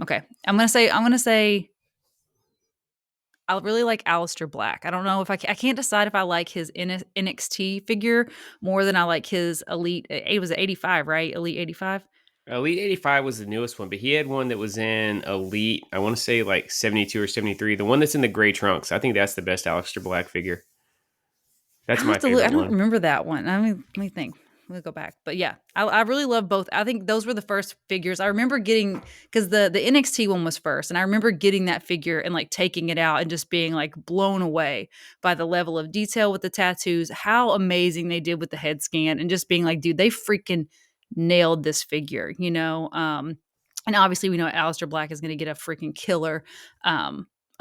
Speaker 1: Okay, I'm gonna say I really like Aleister Black. I don't know if I can't decide if I like his NXT figure more than I like his Elite. It was 85, right? Elite 85.
Speaker 2: Elite 85 was the newest one, but he had one that was in Elite, I want to say like 72 or 73. The one that's in the gray trunks. I think that's the best Aleister Black figure. That's
Speaker 1: I'll
Speaker 2: my
Speaker 1: have to look. I
Speaker 2: favorite
Speaker 1: don't
Speaker 2: one.
Speaker 1: remember that one. Let me think. Let me go back. But yeah, I really love both. I think those were the first figures I remember getting because the NXT one was first, and I remember getting that figure and like taking it out and just being like blown away by the level of detail with the tattoos, how amazing they did with the head scan, and just being like, dude, they freaking nailed this figure. And obviously we know Aleister Black is going to get a freaking killer.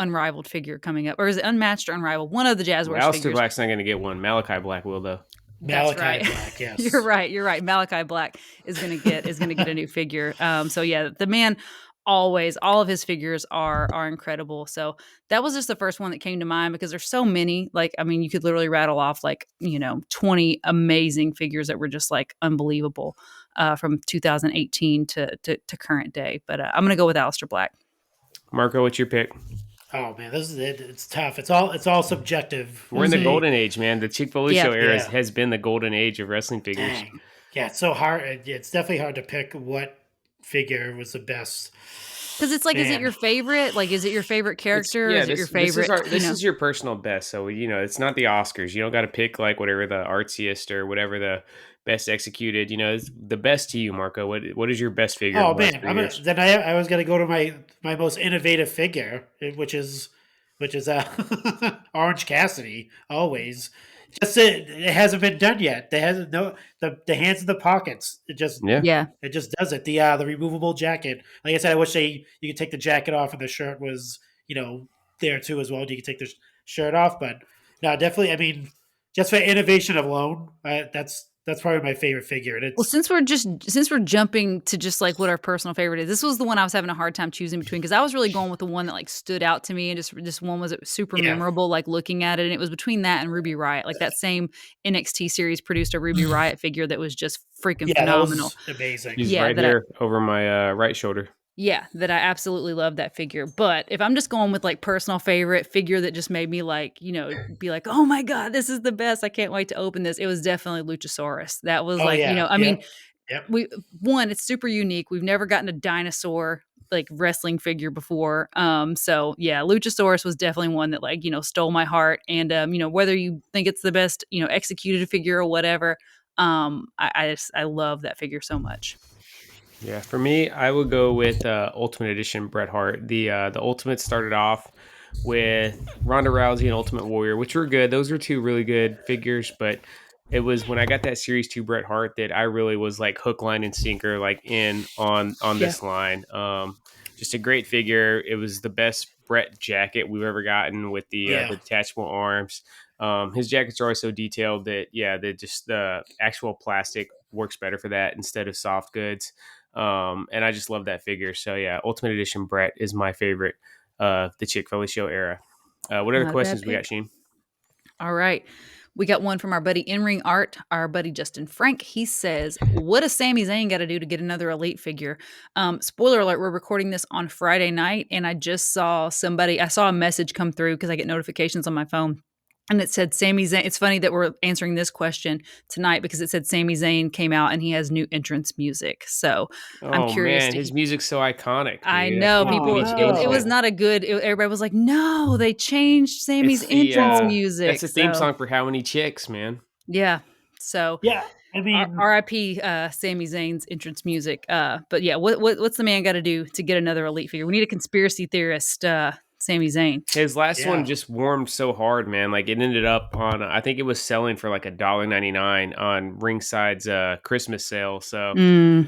Speaker 1: Unrivaled figure coming up, or is it unmatched or unrivaled? One of the Jazz Wars
Speaker 2: Aleister
Speaker 1: figures.
Speaker 2: Black's not going to get one. Malachi Black will, though.
Speaker 1: That's
Speaker 3: Malachi
Speaker 1: right.
Speaker 3: Black,
Speaker 1: You're
Speaker 3: yes.
Speaker 1: right. You're right. Malachi Black is gonna get a new figure. So yeah, the man always all of his figures are incredible. So that was just the first one that came to mind because there's so many. Like, I mean, you could literally rattle off like 20 amazing figures that were just like unbelievable from 2018 to current day. But I'm gonna go with Aleister Black.
Speaker 2: Marco, what's your pick?
Speaker 3: Oh man, this is it. It's tough. It's all subjective.
Speaker 2: We're
Speaker 3: We'll
Speaker 2: in the
Speaker 3: say,
Speaker 2: golden age, man. The Chick Foley
Speaker 1: Yeah,
Speaker 2: Show era
Speaker 3: yeah.
Speaker 2: has been the golden age of wrestling figures.
Speaker 3: Dang. Yeah, it's so hard. It's definitely hard to pick what figure was the best.
Speaker 1: because it's like, is it
Speaker 3: Man,
Speaker 1: your favorite? Like, is it your favorite
Speaker 2: It's
Speaker 1: character?
Speaker 2: yeah.
Speaker 1: Is it your
Speaker 2: This is
Speaker 1: favorite?
Speaker 2: our this is your personal best. So it's not the Oscars. You don't got to pick like whatever the artsiest or whatever the best executed. It's the best to you, Marco. What is your best figure of
Speaker 3: oh
Speaker 2: the last
Speaker 3: man,
Speaker 2: 3 years?
Speaker 3: then I was gonna go to my most innovative figure, which is Orange Cassidy. Always, just it hasn't been done yet. There hasn't no the hands in the pockets.
Speaker 2: Yeah.
Speaker 1: Yeah.
Speaker 3: It just does it. The removable jacket. Like I said, I wish you could take the jacket off and the shirt was there too as well. You could take the shirt off, but no, definitely. I mean, just for innovation alone, that's probably my favorite figure, and
Speaker 1: Well,
Speaker 3: it's
Speaker 1: since we're jumping to just like what our personal favorite is, this was the one I was having a hard time choosing between because I was really going with the one that like stood out to me and just one was super
Speaker 3: yeah,
Speaker 1: memorable, like looking at it, and it was between that and Ruby Riot. Like that same NXT series produced a Ruby Riot figure that was just freaking
Speaker 3: yeah, that
Speaker 1: phenomenal.
Speaker 3: was amazing.
Speaker 2: He's
Speaker 1: Yeah,
Speaker 2: right
Speaker 1: that I
Speaker 2: here over my right shoulder.
Speaker 1: yeah, that I absolutely love that figure. But if I'm just going with like personal favorite figure that just made me like, be like, oh my God, this is the best. I can't wait to open this. It was definitely Luchasaurus. That was
Speaker 3: Oh
Speaker 1: like,
Speaker 3: yeah,
Speaker 1: I mean,
Speaker 3: yep, yep.
Speaker 1: it's super unique. We've never gotten a dinosaur like wrestling figure before. So yeah, Luchasaurus was definitely one that like, stole my heart. And whether you think it's the best, executed figure or whatever, I love that figure so much.
Speaker 2: Yeah, for me, I would go with Ultimate Edition Bret Hart. The Ultimate started off with Ronda Rousey and Ultimate Warrior, which were good. Those were two really good figures, but it was when I got that Series 2 Bret Hart that I really was like hook, line, and sinker, like in on
Speaker 1: Yeah.
Speaker 2: this line. Just a great figure. It was the best Bret jacket we've ever gotten with the
Speaker 3: Yeah.
Speaker 2: detachable arms. His jackets are always so detailed that just the actual plastic works better for that instead of soft goods. And I just love that figure. So yeah, Ultimate Edition Brett is my favorite of the Chick Foley Show era. What other
Speaker 1: Not a bad
Speaker 2: questions we
Speaker 1: pick.
Speaker 2: got, Sheen?
Speaker 1: All right. We got one from our buddy In-Ring Art, our buddy Justin Frank. He says, what does Sami Zayn got to do to get another elite figure? Spoiler alert, we're recording this on Friday night, and I saw a message come through because I get notifications on my phone. And it said Sami Zayn. It's funny that we're answering this question tonight because it said Sami Zayn came out and he has new entrance music. So I'm
Speaker 2: Oh
Speaker 1: curious
Speaker 2: man, his music's so iconic. Dude.
Speaker 1: I know
Speaker 2: can't
Speaker 1: people.
Speaker 2: believe he changed
Speaker 1: It was
Speaker 2: it.
Speaker 1: not a good. Everybody was like, "No, they changed Sammy's
Speaker 2: It's the
Speaker 1: entrance music."
Speaker 2: that's the theme
Speaker 1: So,
Speaker 2: song for How Many Chicks, man.
Speaker 1: yeah. So,
Speaker 3: Yeah, I mean,
Speaker 1: R.I.P. Sami Zayn's entrance music. But yeah, what's the man got to do to get another elite figure? We need a conspiracy theorist, Sami Zayn.
Speaker 2: His last
Speaker 3: Yeah.
Speaker 2: one just warmed so hard, man. Like it ended up on, I think it was selling for like $1.99 on Ringside's Christmas sale. So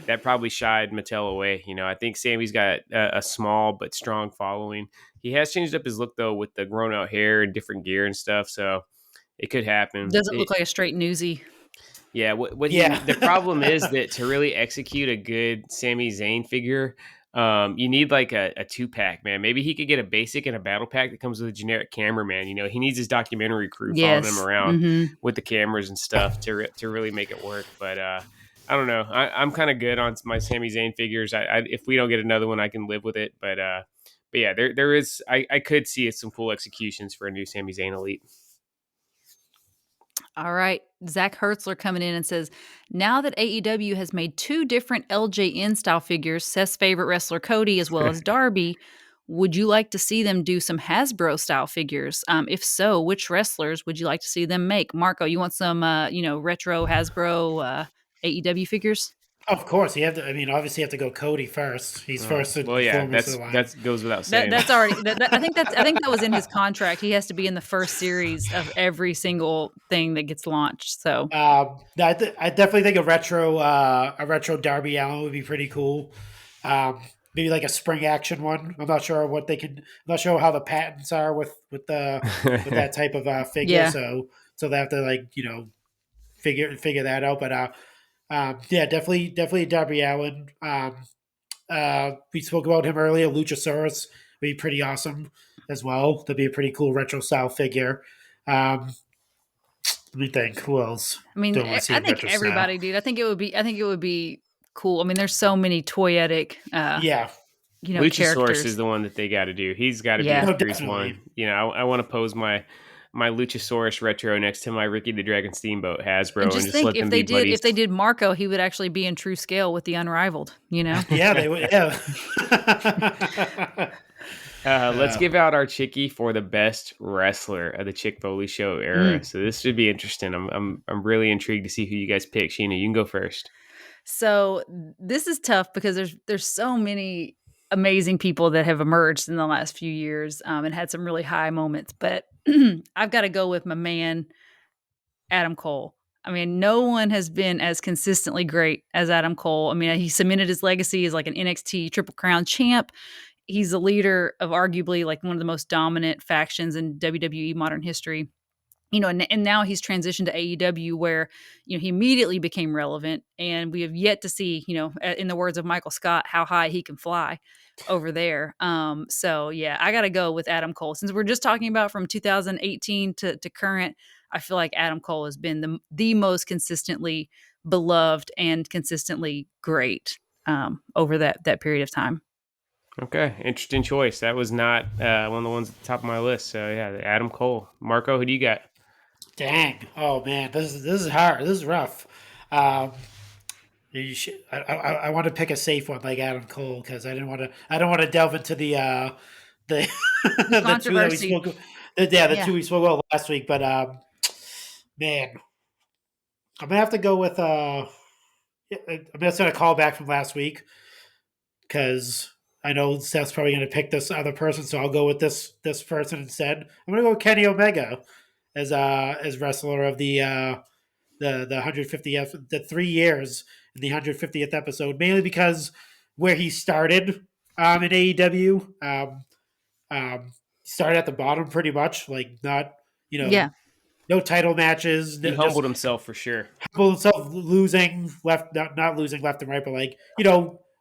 Speaker 2: that probably shied Mattel away. You know, I think Sammy's got a small but strong following. He has changed up his look though with the grown out hair and different gear and stuff. So it could happen.
Speaker 1: Doesn't look like a straight newsie.
Speaker 2: Yeah,
Speaker 3: Yeah.
Speaker 2: the problem is that to really execute a good Sami Zayn figure, you need like a 2-pack, man. Maybe he could get a basic and a battle pack that comes with a generic cameraman. You know, he needs his documentary crew following him
Speaker 1: Yes.
Speaker 2: around with the cameras and stuff to really make it work. But I don't know. I'm kind of good on my Sami Zayn figures. If we don't get another one, I can live with it. But yeah, there is. I could see some cool executions for a new Sami Zayn Elite.
Speaker 1: All right. Zach Hertzler coming in and says, now that AEW has made 2 different LJN style figures, Seth's favorite wrestler Cody as well as Darby, would you like to see them do some Hasbro style figures? If so, which wrestlers would you like to see them make? Marco, you want some retro Hasbro AEW figures?
Speaker 3: Of course, you have to. I mean, obviously, you have to go Cody first. He's first and foremost of the line.
Speaker 2: That goes without saying.
Speaker 1: That's already. I think that was in his contract. He has to be in the first series of every single thing that gets launched. So,
Speaker 3: I definitely think a retro Darby Allin would be pretty cool. Maybe like a spring action one. I'm not sure what they can. I'm not sure how the patents are with that type of figure.
Speaker 1: Yeah.
Speaker 3: So they have to figure that out. But yeah, definitely Darby Allin. We spoke about him earlier. Luchasaurus would be pretty awesome as well. That'd be a pretty cool retro style figure. Let me think. Who else?
Speaker 1: I mean, I think everybody, dude. I think it would be cool. I mean, there's so many toyetic.
Speaker 2: Luchasaurus
Speaker 1: characters.
Speaker 2: is the one that they got to do. He's got to be the series one. You know, I want to pose my Luchasaurus retro next to my Ricky the Dragon Steamboat Hasbro and just
Speaker 1: think
Speaker 2: let them be buddies.
Speaker 1: If they did Marco, he would actually be in true scale with the Unrivaled, you know?
Speaker 3: Yeah, they would. Yeah.
Speaker 2: Let's give out our Chicky for the best wrestler of the Chick Foley Show era. So this should be interesting. I'm really intrigued to see who you guys pick. Sheena, you can go first.
Speaker 1: So this is tough because there's so many amazing people that have emerged in the last few years and had some really high moments. But I've got to go with my man, Adam Cole. I mean, no one has been as consistently great as Adam Cole. I mean, he cemented his legacy as like an NXT Triple Crown champ. He's a leader of arguably like one of the most dominant factions in WWE modern history. You know, and now he's transitioned to AEW where, you know, he immediately became relevant, and we have yet to see, you know, in the words of Michael Scott, how high he can fly over there. So yeah, I got to go with Adam Cole. Since we're just talking about from 2018 to current, I feel like Adam Cole has been the most consistently beloved and consistently great over that period of time.
Speaker 2: Okay, interesting choice. That was not one of the ones at the top of my list. So yeah, Adam Cole. Marco, who do you got?
Speaker 3: Dang! Oh man, this is hard. This is rough. I want to pick a safe one like Adam Cole because I don't want to delve into the the two that we spoke. Two we spoke about last week. But man, I'm gonna have to go with I'm just gonna call back from last week because I know Seth's probably gonna pick this other person, so I'll go with this person instead. I'm gonna go with Kenny Omega as wrestler of the 150th, the 3 years in the 150th episode, mainly because where he started in AEW, started at the bottom pretty much, like not, no title matches.
Speaker 2: He humbled himself for sure.
Speaker 3: Humbled himself, losing left, not losing left and right, but like,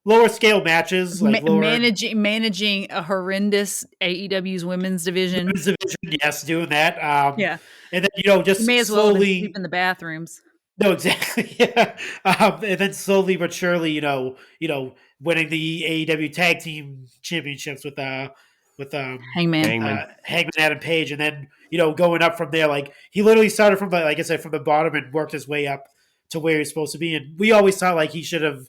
Speaker 3: lower scale matches, like lower
Speaker 1: managing a horrendous AEW's women's division.
Speaker 3: women's division. Yes, doing that.
Speaker 1: Yeah,
Speaker 3: And then
Speaker 1: you
Speaker 3: just
Speaker 1: may as well have been sleeping
Speaker 3: slowly.
Speaker 1: in the bathrooms.
Speaker 3: No, exactly. Yeah. And then slowly but surely, winning the AEW Tag Team Championships with
Speaker 1: Hangman.
Speaker 2: Hangman.
Speaker 3: Hangman Adam Page, and then going up from there. Like he literally started from like I said, from the bottom and worked his way up to where he's supposed to be. And we always thought like he should have,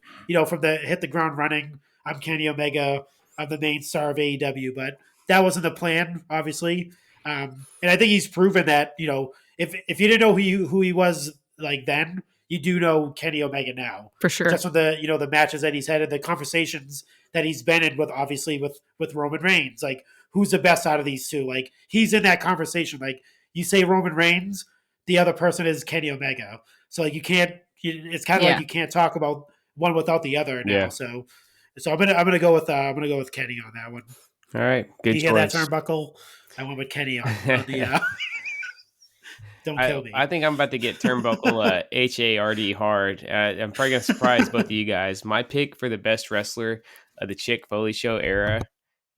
Speaker 3: from the hit the ground running. I'm Kenny Omega. I'm the main star of AEW, but that wasn't the plan, obviously. And I think he's proven that if you didn't know who he was like then, you do know Kenny Omega now.
Speaker 1: For sure.
Speaker 3: Just with the the matches that he's had and the conversations that he's been in with, obviously with Roman Reigns. Like, who's the best out of these two? Like, he's in that conversation. Like, you say Roman Reigns, the other person is Kenny Omega. So like you can't. It's kind of like you can't talk about one without the other now.
Speaker 2: Yeah.
Speaker 3: So I'm gonna go with Kenny on that one.
Speaker 2: All right, good choice.
Speaker 3: You hear that turnbuckle? I went with Kenny on the. Don't kill me.
Speaker 2: I think I'm about to get turnbuckle HARD hard. I'm probably going to surprise both of you guys. My pick for the best wrestler of the Chick Foley Show era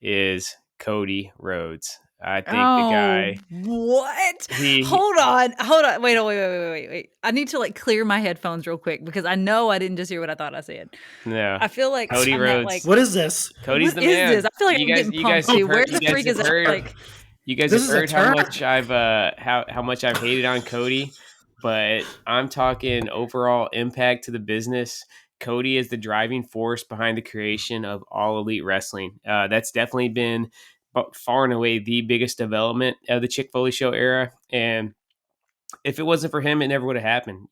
Speaker 2: is Cody Rhodes. I think the guy.
Speaker 1: What? Hold on. Wait. I need to like clear my headphones real quick because I know I didn't just hear what I thought I said.
Speaker 2: No.
Speaker 1: I feel like
Speaker 2: Cody Rhodes.
Speaker 3: What is this?
Speaker 2: Cody's the man.
Speaker 1: This? I feel like I'm getting pumped too. Where the freak is that? Like.
Speaker 2: You guys have heard how much how much I've hated on Cody, but I'm talking overall impact to the business. Cody is the driving force behind the creation of All Elite Wrestling. That's definitely been far and away the biggest development of the Chick Foley Show era. And if it wasn't for him, it never would have happened.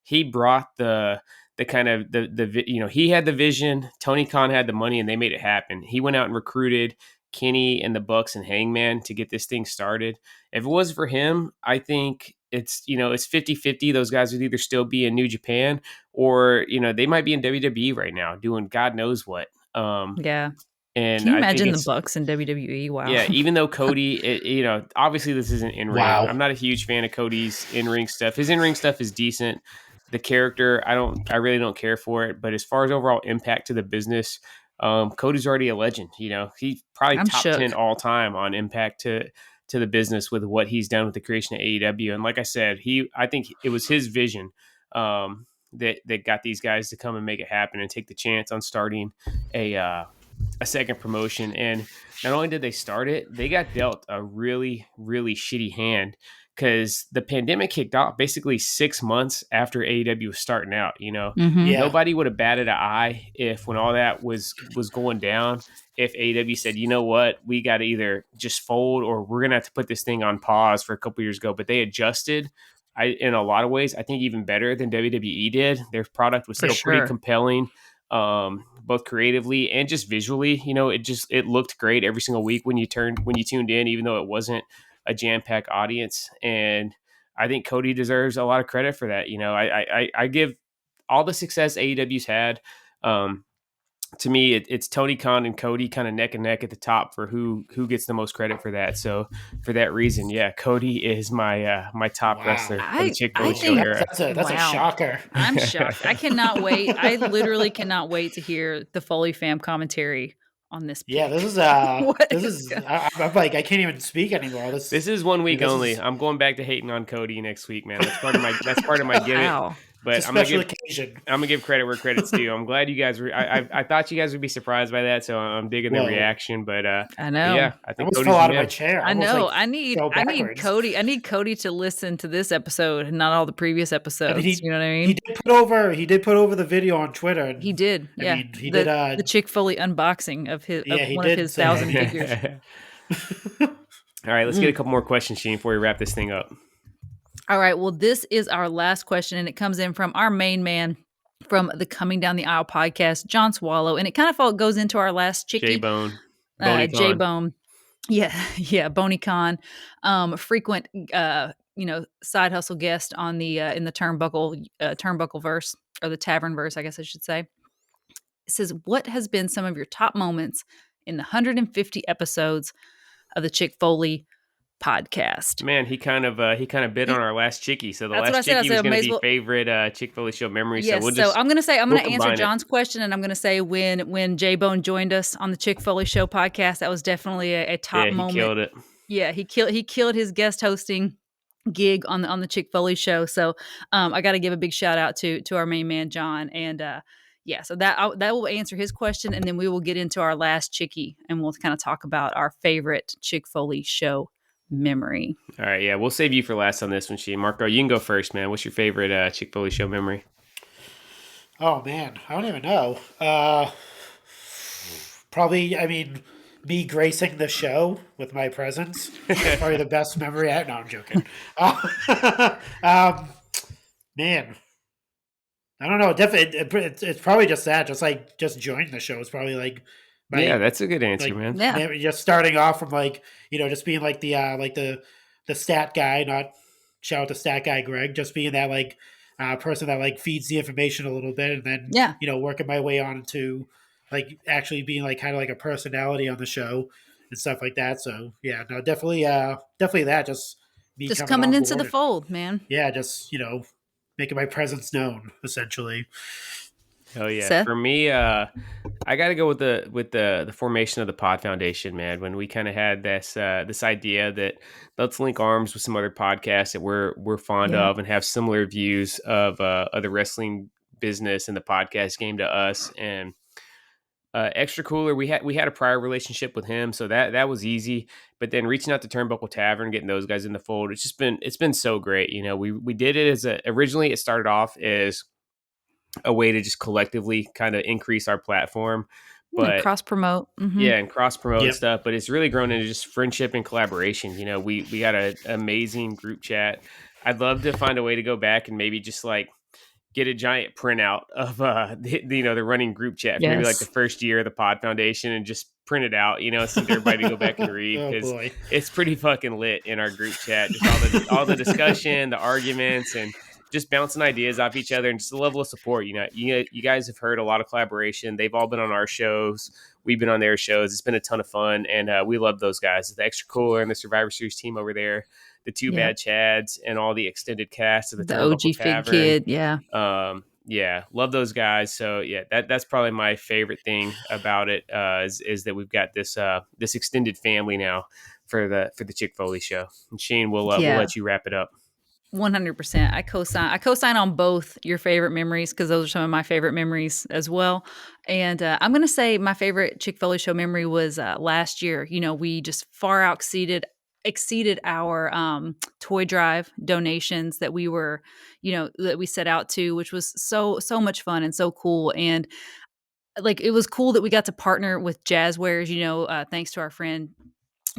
Speaker 2: He brought the kind of he had the vision. Tony Khan had the money, and they made it happen. He went out and recruited Kenny and the Bucks and Hangman to get this thing started. If it was for him, I think it's 50-50. Those guys would either still be in New Japan or, they might be in WWE right now doing God knows what.
Speaker 1: Yeah.
Speaker 2: And
Speaker 1: can you imagine the Bucks in WWE? Wow.
Speaker 2: Yeah. Even though Cody, obviously this isn't in ring. Wow. I'm not a huge fan of Cody's in-ring stuff. His in-ring stuff is decent. The character, I really don't care for it. But as far as overall impact to the business, Cody's already a legend. He's probably top 10 all time on impact to the business with what he's done with the creation of AEW. And like I said, I think it was his vision that got these guys to come and make it happen and take the chance on starting a second promotion. And not only did they start it, they got dealt a really, really shitty hand because the pandemic kicked off basically 6 months after AEW was starting out. Nobody would have batted an eye if, when all that was going down, if AEW said, you know what, we got to either just fold or we're going to have to put this thing on pause for a couple years ago. But they adjusted in a lot of ways, I think even better than WWE did. Their product was still pretty compelling, both creatively and just visually. It looked great every single week when you tuned in, even though it wasn't a jam-packed audience. And I think Cody deserves a lot of credit for that. I give all the success AEW's had. To me, it's Tony Khan and Cody kind of neck and neck at the top for who gets the most credit for that. So for that reason, yeah, Cody is my top wrestler for the Chick Foley Show era.
Speaker 3: That's a shocker.
Speaker 1: I'm shocked. I cannot wait. I literally cannot wait to hear the Foley fam commentary on this pick.
Speaker 3: Yeah, this is I'm like, I can't even speak anymore. This
Speaker 2: is 1 week only. I'm going back to hating on Cody next week, man. That's part of my gimmick.
Speaker 1: Wow.
Speaker 2: But I'm gonna give credit where credit's due. I'm glad you guys were. I thought you guys would be surprised by that, so I'm digging the reaction. But
Speaker 1: I know.
Speaker 2: Yeah, I think
Speaker 3: Cody's fell out of my chair.
Speaker 1: I know. I need Cody. I need Cody to listen to this episode and not all the previous episodes. You know what I mean?
Speaker 3: He did put over the video on Twitter. And,
Speaker 1: he did. Yeah. He did the Chick Foley unboxing of one of his 1,000 figures.
Speaker 2: All right, let's get a couple more questions, Sheen, before we wrap this thing up.
Speaker 1: All right. Well, this is our last question, and it comes in from our main man from the Coming Down the Aisle podcast, John Swallow, and it kind of goes into our last Chicky.
Speaker 2: J-Bone.
Speaker 1: J-Bone. Yeah, Boney Con. Frequent, side hustle guest on the in the turnbuckle verse, or the tavern verse, I guess I should say. It says, what has been some of your top moments in the 150 episodes of the Chick Foley podcast.
Speaker 2: Man, he kind of bid on our last Chicky. So the
Speaker 1: That's what I
Speaker 2: last
Speaker 1: said. I
Speaker 2: Chicky
Speaker 1: said
Speaker 2: was
Speaker 1: I
Speaker 2: going
Speaker 1: may
Speaker 2: to
Speaker 1: as
Speaker 2: be
Speaker 1: well.
Speaker 2: favorite Chick Foley Show memory.
Speaker 1: Yes,
Speaker 2: So
Speaker 1: so I'm gonna
Speaker 2: we'll
Speaker 1: answer
Speaker 2: combine it.
Speaker 1: John's question, and I'm gonna say when J Bone joined us on the Chick Foley Show podcast, that was definitely a top
Speaker 2: Yeah, he
Speaker 1: moment.
Speaker 2: killed it.
Speaker 1: Yeah, he killed his guest hosting gig on the Chick Foley Show. So I got to give a big shout out to our main man John, and yeah, so that will answer his question, and then we will get into our last Chicky, and we'll kind of talk about our favorite Chick Foley Show memory.
Speaker 2: All right, yeah, we'll save you for last on this one, Sheen. Marco, you can go first, man. What's your favorite Chick Foley Show memory?
Speaker 3: Oh man, I don't even know. Probably, I mean, me gracing the show with my presence. That's probably the best memory. No, I'm joking. Man, I don't know. Definitely, it's probably just that. Just joining the show. It's probably like,
Speaker 2: Yeah, that's a good answer, man.
Speaker 1: Yeah.
Speaker 3: Just starting off from just being the stat guy. Not shout out to stat guy Greg. Just being that person that feeds the information a little bit, and then working my way on to actually being kind of like a personality on the show and stuff like that. So yeah, no, definitely that. Just me
Speaker 1: Coming into the
Speaker 3: and,
Speaker 1: fold, man.
Speaker 3: yeah, just making my presence known essentially.
Speaker 2: Oh yeah,
Speaker 1: Seth?
Speaker 2: for me, I got to go with the formation of the Pod Foundation, man. When we kind of had this idea that let's link arms with some other podcasts that we're fond of and have similar views of the wrestling business and the podcast game to us. And Extra Cooler, we had a prior relationship with him, so that was easy. But then reaching out to Turnbuckle Tavern, getting those guys in the fold, it's been so great. You know, we did it originally it started off as a way to just collectively kind of increase our platform, but
Speaker 1: cross promote. Mm-hmm.
Speaker 2: Yeah, and cross promote stuff. But it's really grown into just friendship and collaboration. You know, we got an amazing group chat. I'd love to find a way to go back and maybe just get a giant printout of the running group chat for maybe the first year of the Pod Foundation and just print it out, so everybody to go back and read, because it's pretty fucking lit in our group chat. Just all the discussion, the arguments, and just bouncing ideas off each other, and just the level of support. You guys have heard a lot of collaboration. They've all been on our shows. We've been on their shows. It's been a ton of fun, and we love those guys. The Extra Cooler and the Survivor Series team over there, the Two Bad Chads, and all the extended cast of the
Speaker 1: OG Fig Kid.
Speaker 2: Yeah, love those guys. So yeah, that's probably my favorite thing about it is that we've got this extended family now for the Chick Foley Show. And Shane, we'll let you wrap it up.
Speaker 1: 100%. I co-sign on both your favorite memories, because those are some of my favorite memories as well. And I'm going to say my favorite Chick Foley Show memory was last year. We just far exceeded our toy drive donations that we were, that we set out to, which was so much fun and so cool. And it was cool that we got to partner with Jazzwares, thanks to our friend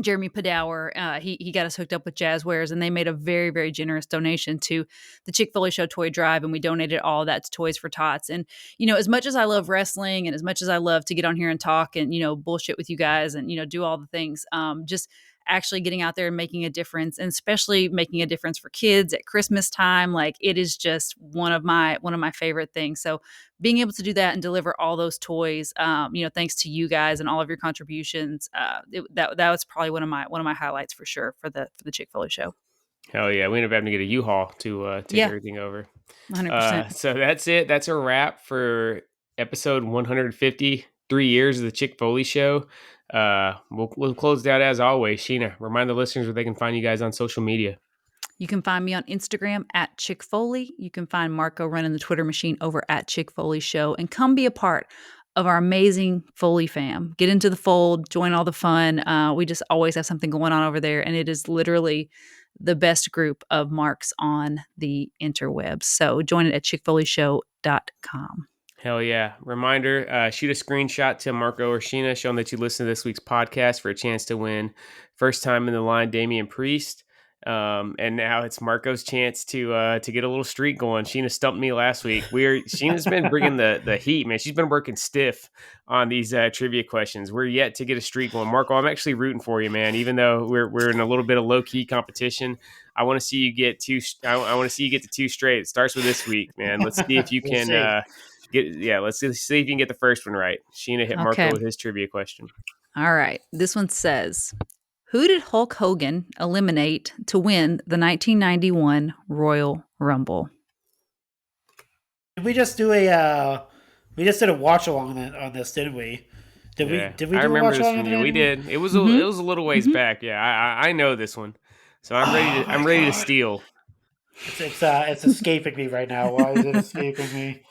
Speaker 1: Jeremy Padower. He got us hooked up with Jazzwares, and they made a very, very generous donation to the Chick Foley Show toy drive, and we donated all of that to Toys for Tots. And as much as I love wrestling, and as much as I love to get on here and talk and bullshit with you guys and do all the things, just actually getting out there and making a difference, and especially making a difference for kids at Christmas time, it is just one of my favorite things. So being able to do that and deliver all those toys, thanks to you guys and all of your contributions, that was probably one of my highlights for sure for the Chick Foley Show.
Speaker 2: Hell yeah, we ended up having to get a U-Haul to take everything over.
Speaker 1: 100%.
Speaker 2: So that's it. That's a wrap for episode 150. 3 years of the Chick Foley Show. We'll close it out as always. Sheena, remind the listeners where they can find you guys on social media.
Speaker 1: You can find me on Instagram at Chick Foley. You can find Marco running the Twitter machine over at Chick Foley Show, and come be a part of our amazing Foley fam. Get into the fold, join all the fun. We just always have something going on over there, and it is literally the best group of marks on the interwebs. So join it at chickfoleyshow.com.
Speaker 2: Hell yeah. Reminder, shoot a screenshot to Marco or Sheena showing that you listened to this week's podcast for a chance to win first time in the line Damian Priest. And now it's Marco's chance to get a little streak going. Sheena stumped me last week. Sheena's been bringing the heat, man. She's been working stiff on these trivia questions. We're yet to get a streak going. Marco, I'm actually rooting for you, man. Even though we're in a little bit of low key competition, I want to see you get two. I want to see you get to 2 straight. It starts with this week, man. Let's see if you can. Let's see if you can get the first one right. Sheena hit Marco with his trivia question.
Speaker 1: All right. This one says, Who did Hulk Hogan eliminate to win the 1991 Royal Rumble?
Speaker 3: Did we just do a? We just did a watch along on this, didn't we? Did
Speaker 2: Yeah.
Speaker 3: we? Did we
Speaker 2: I
Speaker 3: do a
Speaker 2: remember
Speaker 3: watch
Speaker 2: this
Speaker 3: along?
Speaker 2: one. Yeah, we did. It was
Speaker 1: Mhm.
Speaker 2: it was a little ways back. Yeah, I know this one. So I'm ready to
Speaker 3: Oh
Speaker 2: I'm
Speaker 3: my
Speaker 2: ready to
Speaker 3: God.
Speaker 2: steal.
Speaker 3: It's escaping me right now. Why is it escaping me?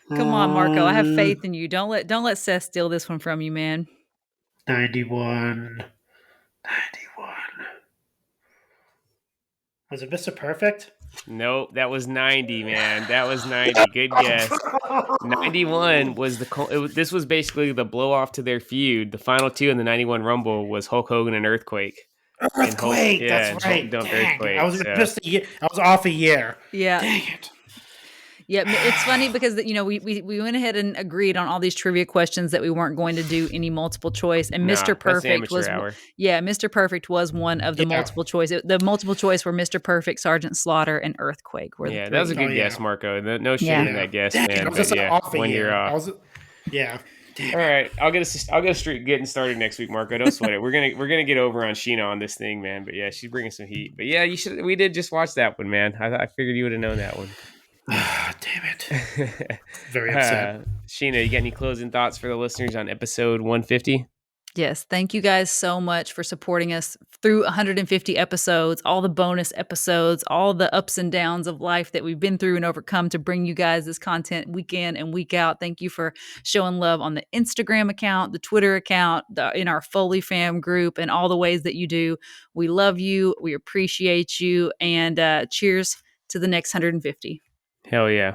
Speaker 1: Come on, Marco. I have faith in you. Don't let Seth steal this one from you, man.
Speaker 3: 91. 91. Was it Mr. Perfect?
Speaker 2: Nope, that was 90, man. That was 90. Good guess. 91 was this was basically the blow off to their feud. The final two in the 91 Rumble was Hulk Hogan and Earthquake.
Speaker 3: Earthquake.
Speaker 2: And
Speaker 3: That's right.
Speaker 2: dumped
Speaker 3: Dang. I
Speaker 2: Earthquake.
Speaker 3: was
Speaker 2: So.
Speaker 3: just a year. I was off a year.
Speaker 1: Yeah.
Speaker 3: Dang it.
Speaker 1: Yeah, it's funny because we went ahead and agreed on all these trivia questions that we weren't going to do any multiple choice, and Mr. Perfect was
Speaker 2: hour.
Speaker 1: Mr. Perfect was one of the multiple choice. The multiple choice were Mr. Perfect, Sergeant Slaughter, and Earthquake. Were the three.
Speaker 2: That was a good guess, Marco. No shame in that guess, man.
Speaker 3: I was just off a year.
Speaker 2: You're off.
Speaker 3: Damn.
Speaker 2: All right, I'll get a streak getting started next week, Marco. Don't sweat it. We're gonna get over on Sheena on this thing, man. But yeah, she's bringing some heat. But yeah, we did just watch that one, man. I figured you would have known that one.
Speaker 3: Damn it. Very upset.
Speaker 2: Sheena, you got any closing thoughts for the listeners on episode 150?
Speaker 1: Yes. Thank you guys so much for supporting us through 150 episodes, all the bonus episodes, all the ups and downs of life that we've been through and overcome to bring you guys this content week in and week out. Thank you for showing love on the Instagram account, the Twitter account, in our Foley fam group, and all the ways that you do. We love you. We appreciate you. And cheers to the next 150.
Speaker 2: Hell yeah.